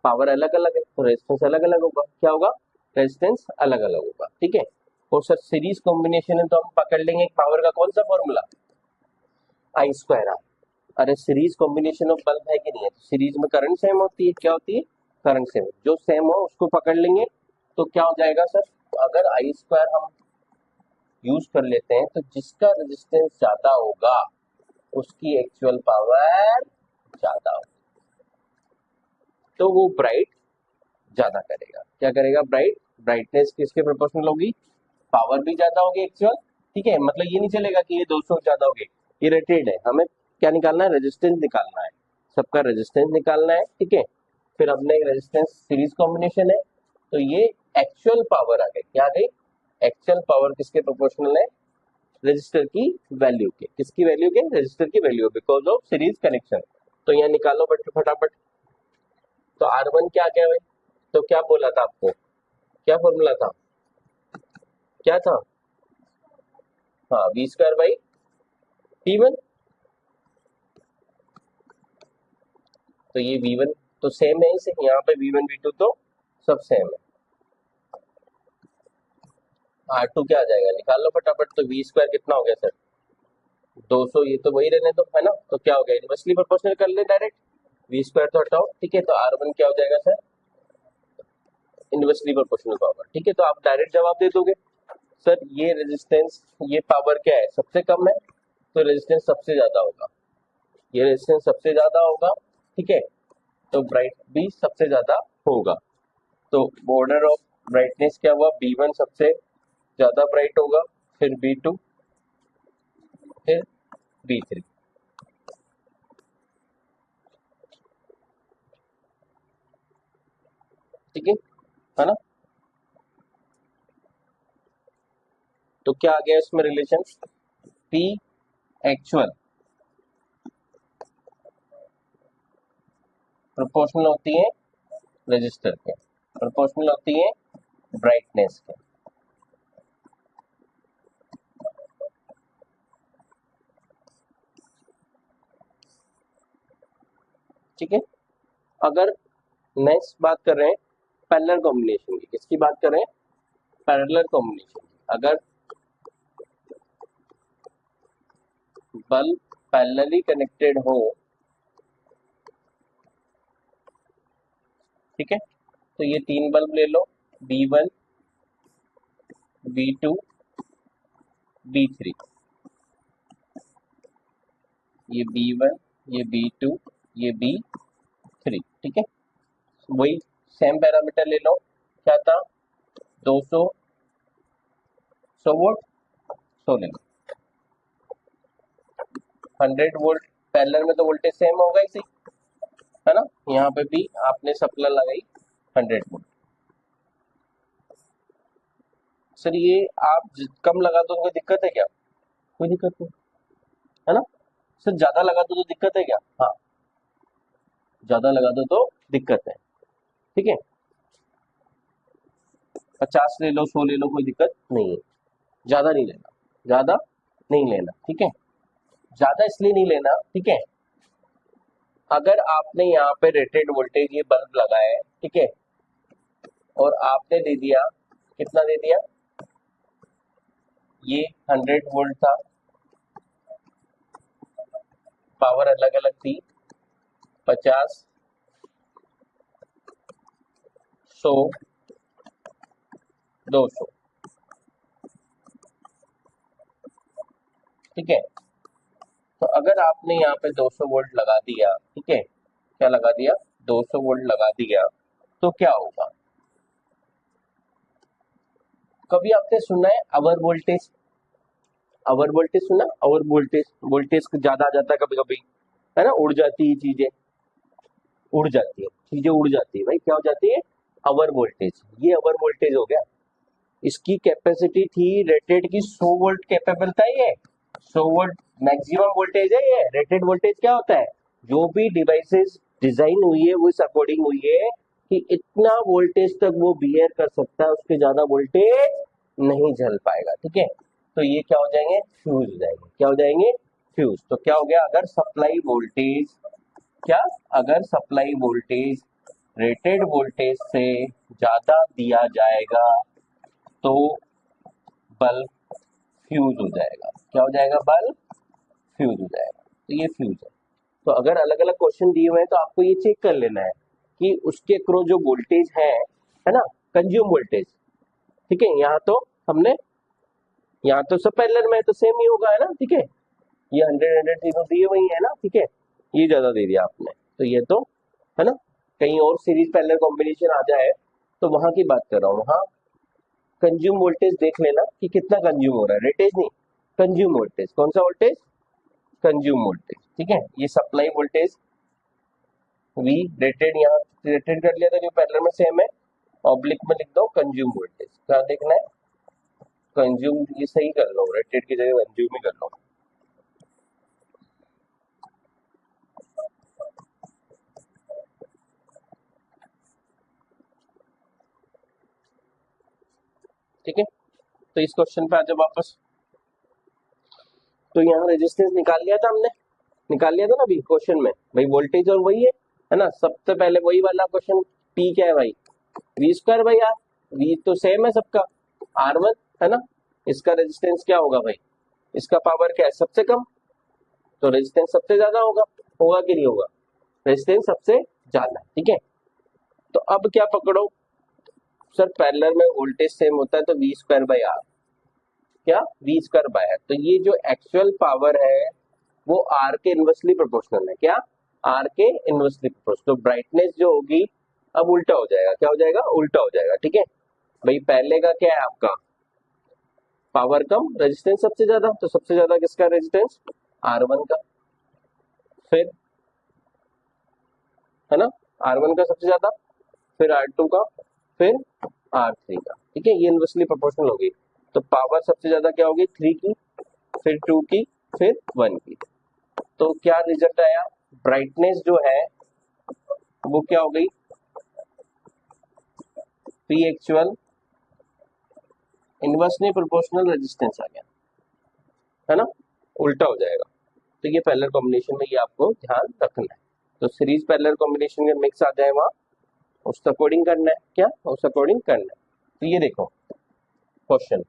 पावर अलग अलग है तो रेजिस्टेंस अलग अलग होगा, क्या होगा रेजिस्टेंस अलग अलग होगा, ठीक है। और सर सीरीज कॉम्बिनेशन है तो हम पकड़ लेंगे पावर का कौन सा फॉर्मूला, आई स्क्वायर आर। अरे सीरीज कॉम्बिनेशन ऑफ बल्ब है कि नहीं है, तो सीरीज में करंट सेम होती है, क्या होती है करंट सेम, जो सेम हो उसको पकड़ लेंगे, तो क्या हो जाएगा सर, अगर आई स्क्वायर हम यूज कर लेते हैं तो जिसका रेजिस्टेंस ज्यादा होगा उसकी एक्चुअल पावर ज्यादा होगी, तो वो ब्राइट ज्यादा करेगा, क्या करेगा ब्राइट, ब्राइटनेस किसके प्रोपोर्शनल होगी, पावर भी ज्यादा होगी एक्चुअल, ठीक है। मतलब ये नहीं चलेगा कि ये 200 ज्यादा हो गई, ये रेटेड है, हमें क्या निकालना है रेजिस्टेंस निकालना है, सबका रेजिस्टेंस निकालना है, ठीक है। फिर हमने रेजिस्टेंस सीरीज कॉम्बिनेशन है, तो ये एक्चुअल पावर आ गई, क्या आ गई एक्चुअल पावर किसके प्रोपोर्शनल है, रजिस्टर की वैल्यू के, किसकी वैल्यू के, रजिस्टर की value because of series connection. तो यहाँ निकालो बट फटाफट, तो R1 क्या आ गया भाई, तो क्या बोला था आपको, क्या फॉर्मूला था, क्या था, हाँ V स्क्वायर बाई P1, तो ये V1 तो सेम है इसे, यहाँ पे V1 V2 तो सब सेम है, R2 क्या आ जाएगा निकाल लो फटाफट, तो V स्क्वायर कितना हो गया सर 200 ये तो वही रहने दो, है ना, तो क्या हो गया, इनवर्सली प्रोपोर्शनल कर ले डायरेक्ट, वी स्क्वायर तो हटाओ, ठीक है, तो R1 क्या हो जाएगा सर, इनवर्सली प्रोपोर्शनल पावर, ठीक है, तो आप डायरेक्ट जवाब दे दोगे सर ये रेजिस्टेंस, ये पावर क्या है, सबसे कम है, तो रेजिस्टेंस सबसे ज्यादा होगा, ये रेजिस्टेंस सबसे ज्यादा होगा, ठीक है, तो ब्राइट भी सबसे ज्यादा होगा, तो बॉर्डर ऑफ ब्राइटनेस क्या हुआ, B1 सबसे ज्यादा ब्राइट होगा, फिर B2, फिर B3, ठीक है ना, तो क्या आ गया इसमें रिलेशन, P एक्चुअल प्रोपोर्शनल होती है रजिस्टर के, प्रोपोर्शनल होती है ब्राइटनेस के, ठीक है। अगर नेक्स्ट बात कर रहे हैं पैरेलल कॉम्बिनेशन की, किसकी बात कर रहे हैं, पैरेलल कॉम्बिनेशन, अगर बल्ब पैरेलली कनेक्टेड हो, ठीक है, तो ये 3 बल्ब ले लो, B1, B2, B3, ये B1, ये B2, ये B3, ठीक है, वही सेम पैरामीटर ले लो, क्या था 200, 100 वोल्ट, 100 ले लो, 100 वोल्ट, पैरेलल में तो वोल्टेज सेम होगा ही, है ना, यहाँ पे भी आपने सप्लाई लगाई 100 वोल्ट, सर ये आप कम लगा दो तो कोई दिक्कत है क्या, कोई दिक्कत नहीं, है ना, सर ज्यादा लगा दो तो दिक्कत है क्या, हाँ ज्यादा लगा दो तो दिक्कत है, ठीक है, 50 ले लो, 100 ले लो, कोई दिक्कत नहीं है, ज्यादा नहीं लेना, ज्यादा नहीं लेना, ठीक है, ज्यादा इसलिए नहीं लेना, ठीक है, अगर आपने यहाँ पे रेटेड वोल्टेज ये बल्ब लगाया है, ठीक है, और आपने दे दिया, कितना दे दिया, ये 100 वोल्ट था, पावर अलग अलग थी, 50, 100, 200, ठीक है, तो अगर आपने यहाँ पे 200 वोल्ट लगा दिया, ठीक है, क्या लगा दिया, 200 वोल्ट लगा दिया, तो क्या होगा, कभी आपने सुना है अवर वोल्टेज, अवर वोल्टेज सुना, अवर वोल्टेज, वोल्टेज ज्यादा आ जाता है कभी कभी, है ना, उड़ जाती है चीजें, उड़ जाती है चीजें, उड़ जाती है भाई, क्या हो जाती है, अवर वोल्टेज, ये अवर वोल्टेज हो गया, इसकी कैपेसिटी थी रेटेड की 100 वोल्ट कैपेबल था ये, 100 वोल्ट मैक्सिमम वोल्टेज है ये, रेटेड वोल्टेज क्या होता है, जो भी डिवाइसेस डिजाइन हुई है वो इस अकॉर्डिंग हुई है कि इतना वोल्टेज तक वो बियर कर सकता है, उसके ज्यादा वोल्टेज नहीं झेल पाएगा, ठीक है, तो ये क्या हो जाएंगे, फ्यूज हो जाएंगे, क्या हो जाएंगे, फ्यूज, तो क्या हो गया, अगर सप्लाई वोल्टेज, क्या, अगर सप्लाई वोल्टेज रेटेड वोल्टेज से ज्यादा दिया जाएगा तो बल्ब फ्यूज हो जाएगा, क्या हो जाएगा, बल्ब फ्यूज हो जाएगा, तो ये फ्यूज है, तो अगर अलग अलग क्वेश्चन दिए हुए हैं तो आपको ये चेक कर लेना है कि उसके अक्रॉस जो वोल्टेज है ना, कंज्यूम वोल्टेज, ठीक है, यहाँ तो हमने, यहाँ तो सब पैरेलल में है तो सेम ही होगा, है ना, ठीक है, ये 100 तीनों दिए वही है ना, ठीक है, ये ज्यादा दे दिया आपने, तो ये तो, है ना, कहीं और सीरीज पैरेलल कॉम्बिनेशन आ जाए तो वहां की बात कर रहा हूँ, वहां कंज्यूम वोल्टेज देख लेना कि कितना कंज्यूम हो रहा है, रेटेज नहीं, कंज्यूम वोल्टेज, कौन सा वोल्टेज, कंज्यूम वोल्टेज, ठीक है, ये सप्लाई वोल्टेज वी रेटेड, यहाँ रेटेड कर लिया था जो पैरेलल में सेम है, ऑब्लिक में लिख दो कंज्यूम वोल्टेज, क्या देखना है, कंज्यूम, ये सही कर लो, रेटेड की जगह कंज्यूम ही कर लो, ठीक है, तो इस क्वेश्चन पे आ जाओ वापस, तो यहाँ रेजिस्टेंस निकाल लिया था हमने, निकाल लिया था ना अभी क्वेश्चन में, भाई वोल्टेज और वही है ना, सबसे पहले वही वाला क्वेश्चन, पी क्या है भाई, वी स्क्वायर भाई, यार वी तो सेम है सबका, R1, है ना, इसका रेजिस्टेंस क्या होगा भाई, इसका पावर क्या है, सबसे कम, तो रेजिस्टेंस सबसे ज्यादा होगा, होगा कि नहीं होगा, रेजिस्टेंस सबसे ज्यादा, ठीक है। तो अब क्या पकड़ो सर, पैरेलल में वोल्टेज सेम होता है तो वी स्क्वायर बाई आर, क्या वी स्क्वायर बाय आर, तो ये जो एक्चुअल पावर है वो आर के इनवर्सली प्रोपोर्शनल है, क्या आर के इनवर्सली प्रोपोर्शनल। तो ब्राइटनेस जो होगी अब उल्टा हो जाएगा, क्या हो जाएगा, उल्टा हो जाएगा, ठीक है भाई। पहले का क्या है आपका, पावर कम रेजिस्टेंस सबसे ज्यादा, तो सबसे ज्यादा किसका रेजिस्टेंस, R1 का, फिर है ना R1 का सबसे ज्यादा, फिर R2 का, फिर R3 का, ठीक है, ये इनवर्सली प्रोपोर्शनल होगी। तो पावर सबसे ज्यादा क्या होगी, 3 की, फिर 2 की, फिर 1 की। तो क्या रिजल्ट आया, ब्राइटनेस जो है वो क्या हो गई, P actual inversely proportional resistance आ गया, है ना, उल्टा हो जाएगा। तो ये पैरेलल कॉम्बिनेशन में ये आपको ध्यान रखना है। तो सीरीज पैरेलल कॉम्बिनेशन में मिक्स आ जाए वहां, उस अकॉर्डिंग करना है, क्या उस अकॉर्डिंग करना है। तो ये देखो क्वेश्चन,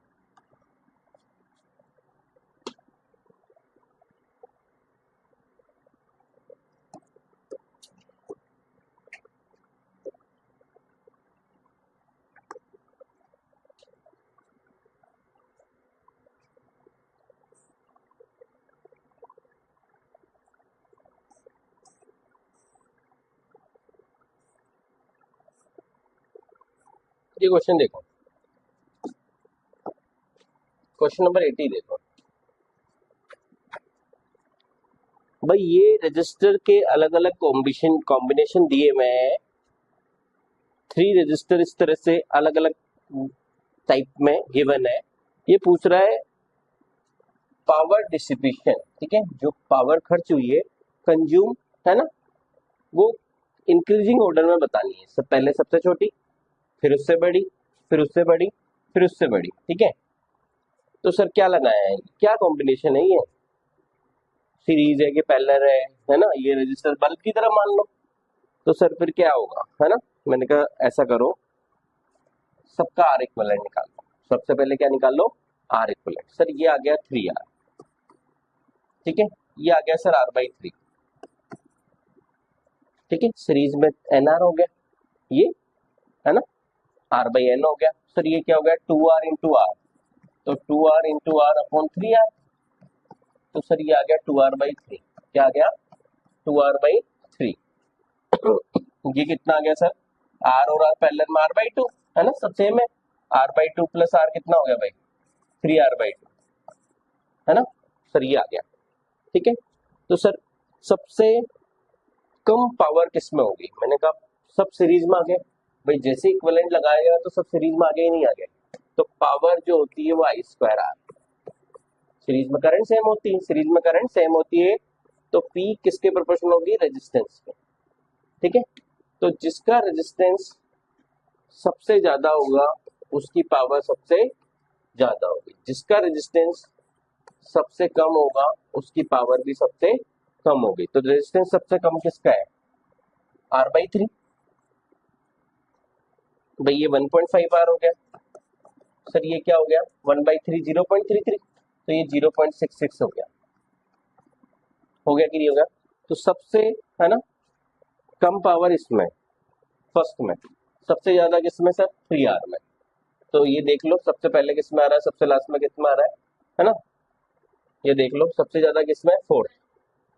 ये क्वेश्चन देखो, क्वेश्चन नंबर 80 देखो भाई, ये रजिस्टर के अलग अलग कॉम्बिनेशन कॉम्बिनेशन दिए हुए हैं, 3 रजिस्टर इस तरह से अलग अलग टाइप में गिवन है। ये पूछ रहा है पावर डिसिपेशन, ठीक है, जो पावर खर्च हुई है, कंज्यूम, है ना, वो इंक्रीजिंग ऑर्डर में बतानी है, सब पहले सबसे छोटी, फिर उससे बड़ी, फिर उससे बड़ी, फिर उससे बड़ी, ठीक है। तो सर क्या लगाया है, क्या कॉम्बिनेशन है ये, सीरीज है कि पैरेलल है ना, ये रजिस्टर बल्ब की तरह मान लो। तो सर फिर क्या होगा, है ना, मैंने कहा ऐसा करो, सबका आर इक्विवेलेंट निकाल लो। सबसे पहले क्या निकाल लो, आर इक्विवेलेंट। सर ये आ गया 3R, ठीक है, ये आ गया सर R/3, ठीक है, सीरीज में NR हो गया, ये है ना, R/N हो गया। सर ये क्या हो गया, 2R इंटू आर, तो 2R into are upon 3R। तो सर ये आ गया 2R/3, क्या आ गया, 2R/3। ये कितना आ गया सर, आर और आर पैरेलल में R/2, है ना, सब सेम है, R/2 प्लस आर कितना हो गया भाई, 3R/2, है ना। सर ये आ गया, ठीक है। तो सर सबसे कम पावर किस में होगी, मैंने कहा सब सीरीज में आ गए भाई, जैसे इक्विवेलेंट लगाया तो सब सीरीज में आगे ही नहीं आ गए। तो पावर जो होती है वो I²R, सीरीज में करंट सेम होती है, सीरीज में करंट सेम होती है, तो P किसके प्रोपोर्शनल होगी, रेजिस्टेंस के, ठीक है। तो जिसका रेजिस्टेंस सबसे ज्यादा होगा उसकी पावर सबसे ज्यादा होगी, जिसका रेजिस्टेंस सबसे कम होगा उसकी पावर भी सबसे कम होगी। तो रेजिस्टेंस सबसे कम किसका है, R/3, भाई ये 1.5R हो गया। सर ये क्या हो गया, 1/3 0.33, तो ये 0.66 हो गया कि नहीं हो गया। तो सबसे, है ना, कम पावर इसमें फर्स्ट में, सबसे ज्यादा किसमें सर, 3R में। तो ये देख लो सबसे पहले किसमें आ रहा है, सबसे लास्ट में किसमें आ रहा है ना, ये देख लो सबसे ज्यादा किसमें, 4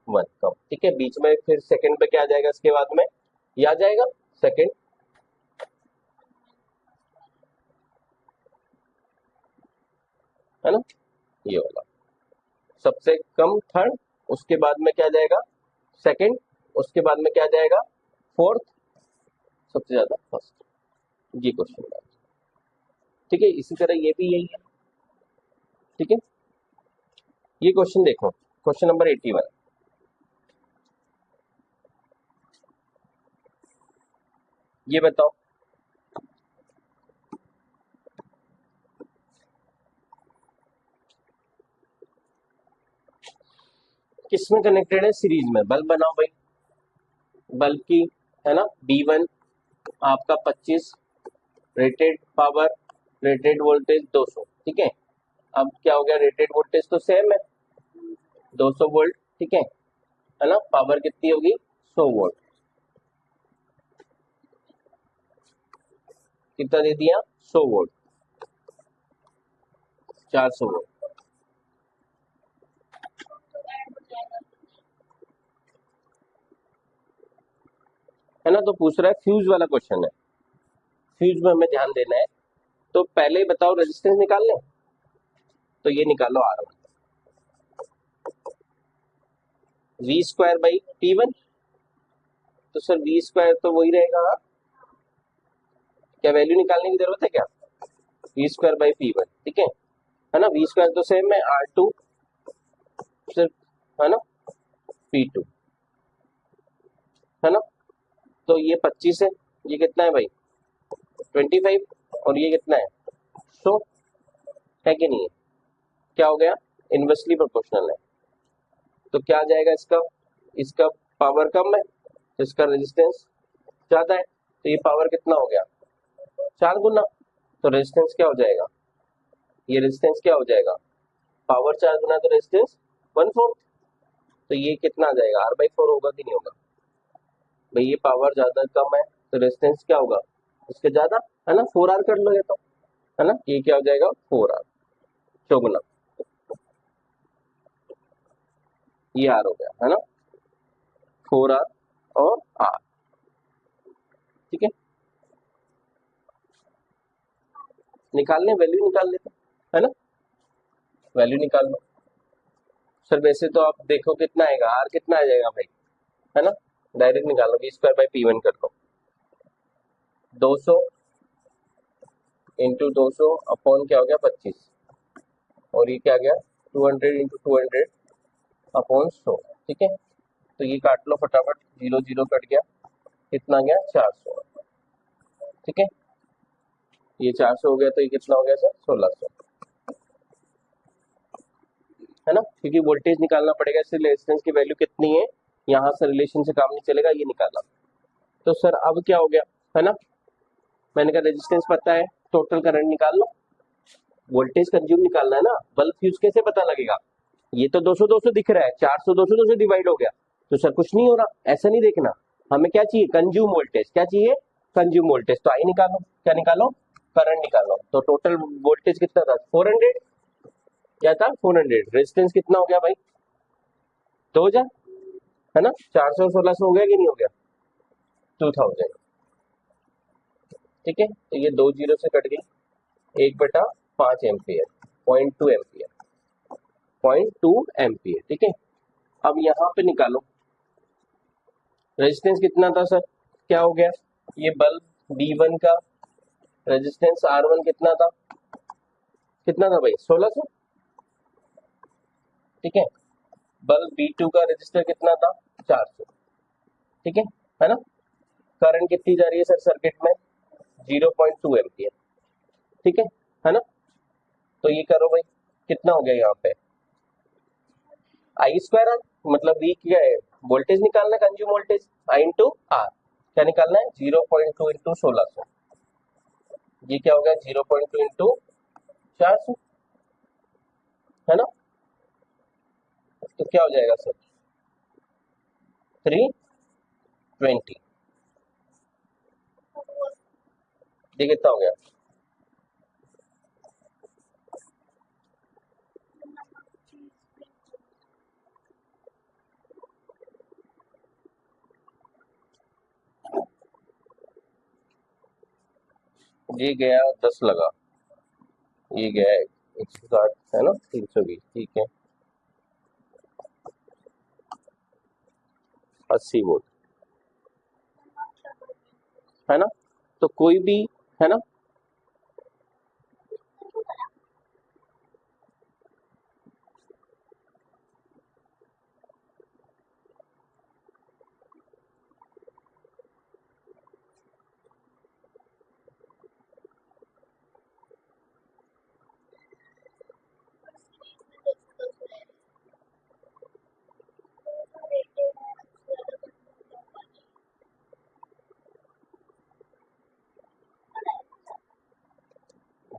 1 कम, ठीक है। बीच में फिर सेकंड पे क्या आ जाएगा, इसके बाद में ये आ जाएगा सेकंड, है ना, ये वाला सबसे कम थर्ड, उसके बाद में क्या जाएगा, सेकंड, उसके बाद में क्या जाएगा, फोर्थ, सबसे ज्यादा फर्स्ट। ये क्वेश्चन है, ठीक है। इसी तरह ये भी यही है, ठीक है। ये क्वेश्चन देखो, क्वेश्चन नंबर 81, ये बताओ किसमें कनेक्टेड है, सीरीज में, बल्ब बनाओ भाई, बल्ब की, है ना, B1 आपका 25, रेटेड पावर, रेटेड वोल्टेज 200, ठीक है। अब क्या हो गया, रेटेड वोल्टेज तो सेम है 200 वोल्ट, ठीक है ना। पावर कितनी होगी 100 वोल्ट, कितना दे दिया 100 वोल्ट, 400 वोल्ट, है ना। तो पूछ रहा है फ्यूज वाला क्वेश्चन है, फ्यूज में हमें ध्यान देना है। तो पहले ही बताओ रेजिस्टेंस निकाल लें, तो ये निकालो R1 we square by P1। तो सर वी स्क्वायर तो वही रहेगा, हाँ? क्या वैल्यू निकालने की जरूरत है क्या, वी स्क्वायर बाई P1, ठीक है ना। वी स्क्वायर तो सेम है R2 सिर्फ, है ना, P2, है ना। तो ये 25 है, ये कितना है भाई 25, और ये कितना है 100, है कि नहीं है। क्या हो गया इनवर्सली प्रोपोर्शनल है। तो क्या आ जाएगा इसका, इसका पावर कम है तो इसका रेजिस्टेंस ज्यादा है, तो ये पावर कितना हो गया 4 गुना। तो रेजिस्टेंस क्या हो जाएगा, ये रेजिस्टेंस क्या हो जाएगा, पावर 4 गुना तो रेजिस्टेंस 1/4। तो ये कितना आ जाएगा R/4 होगा कि नहीं होगा भाई, ये पावर ज्यादा कम है तो रेजिस्टेंस क्या होगा इसके ज्यादा, है ना। 4R कर लो ये तो, है ना, ये क्या हो जाएगा 4R चौगुना, ये R हो गया, है ना, 4R और R, ठीक है। निकाल लें, वैल्यू निकाल लेते हैं, है ना, वैल्यू निकाल लो। सर वैसे तो आप देखो कितना आएगा, R कितना आ जाएगा भाई, है ना, डायरेक्ट निकालो, वी स्क्वायर बाई P1 कर दो, 200 इंटू 200 अपॉन क्या हो गया 25, और ये क्या गया 200 इंटू 200 अपॉन 100, ठीक है। तो ये काट लो फटाफट, 0 0 कट गया, कितना गया 400, ठीक है। ये 400 हो गया तो ये कितना हो गया सर 1600, है ना, क्योंकि वोल्टेज निकालना पड़ेगा, इसलिए रेजिस्टेंस की वैल्यू कितनी है, यहाँ से रिलेशन से काम नहीं चलेगा, ये निकालना। तो सर अब क्या हो गया, है ना, मैंने कहा रेजिस्टेंस पता है, टोटल करंट निकाल लो, वोल्टेज कंज्यूम निकालना है ना। बल्ब फ्यूज कैसे पता लगेगा, ये तो 200 200 दिख रहा है, 400 200 200 डिवाइड हो गया, तो सर कुछ नहीं हो रहा, ऐसा नहीं देखना। हमें क्या चाहिए कंज्यूम वोल्टेज, क्या चाहिए कंज्यूम वोल्टेज, तो आई निकालो, क्या निकालो करंट निकालो। तो टोटल वोल्टेज कितना था 400, क्या था 400, रेजिस्टेंस कितना हो गया भाई 2000, है ना, 400 1600 हो गया कि नहीं हो गया 2000, ठीक है। तो ये 2 जीरो से कट गई, 1/5 एम्पियर, 0.2 एम्पियर, 0.2 एम्पियर, ठीक है। अब यहाँ पे निकालो रेजिस्टेंस कितना था सर, क्या हो गया, ये बल्ब B1 का रेजिस्टेंस R1 कितना था, कितना था भाई 1600, ठीक है। बल्ब B2 का रेजिस्टर कितना था 400, ठीक है ना। करंट कितनी जा रही है सर सर्किट में 0.2 एम्पियर, ठीक है ना। तो ये करो भाई, कितना हो गया यहाँ पे आई स्क्वायर आर, मतलब वी क्या है वोल्टेज निकालना है consume voltage, I into R, क्या निकालना है 0.2 इंटू 1600, ये क्या हो गया 0.2 इंटू 400, है ना। तो क्या हो जाएगा सर 320, ये कितना हो गया, ये गया 10 लगा, ये गया 160, है ना 320, ठीक है 80 वोल्ट, है ना। तो कोई भी, है ना,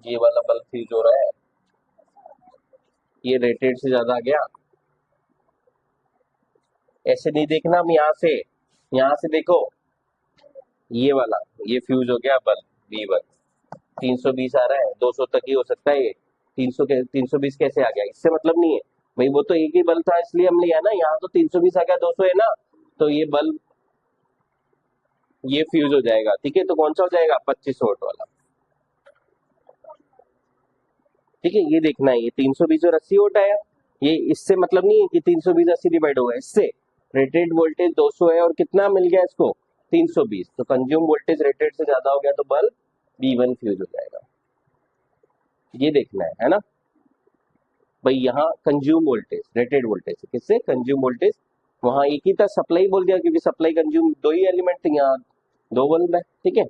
ये वाला बल्ब फ्यूज हो रहा है, ये रेटेड से ज्यादा आ गया, ऐसे नहीं देखना, हम यहाँ से देखो, ये वाला, ये फ्यूज हो गया बल्ब V1, 320 आ रहा है, 200 तक ही हो सकता है ये, 300 के 320 कैसे आ गया, इससे मतलब नहीं है भाई, वो तो एक ही बल्ब था इसलिए हम लिया ना, यहाँ तो 320 आ गया, 200 है ना, तो ये बल्ब, ये फ्यूज हो जाएगा, ठीक है, तो कौन सा हो जाएगा, 25 वोल्ट वाला, ठीक है, ये देखना है, ये 320 और 80 वोल्ट आया, ये इससे मतलब नहीं है कि 320 80 डिवाइड होगा, इससे रेटेड वोल्टेज 200 है और कितना मिल गया इसको, 320, तो कंज्यूम वोल्टेज रेटेड से ज्यादा हो गया तो बल्ब V1 फ्यूज हो जाएगा, ये देखना है ना भाई। यहाँ कंज्यूम वोल्टेज रेटेड वोल्टेज से, किससे, कंज्यूम वोल्टेज, वहां एक ही था, सप्लाई बोल दिया क्योंकि सप्लाई कंज्यूम दो ही एलिमेंट थे, यहाँ दो बल्ब है, ठीक है,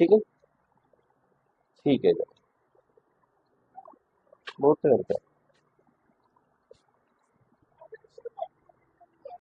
ठीक है, ठीक है, बहुत करते हैं।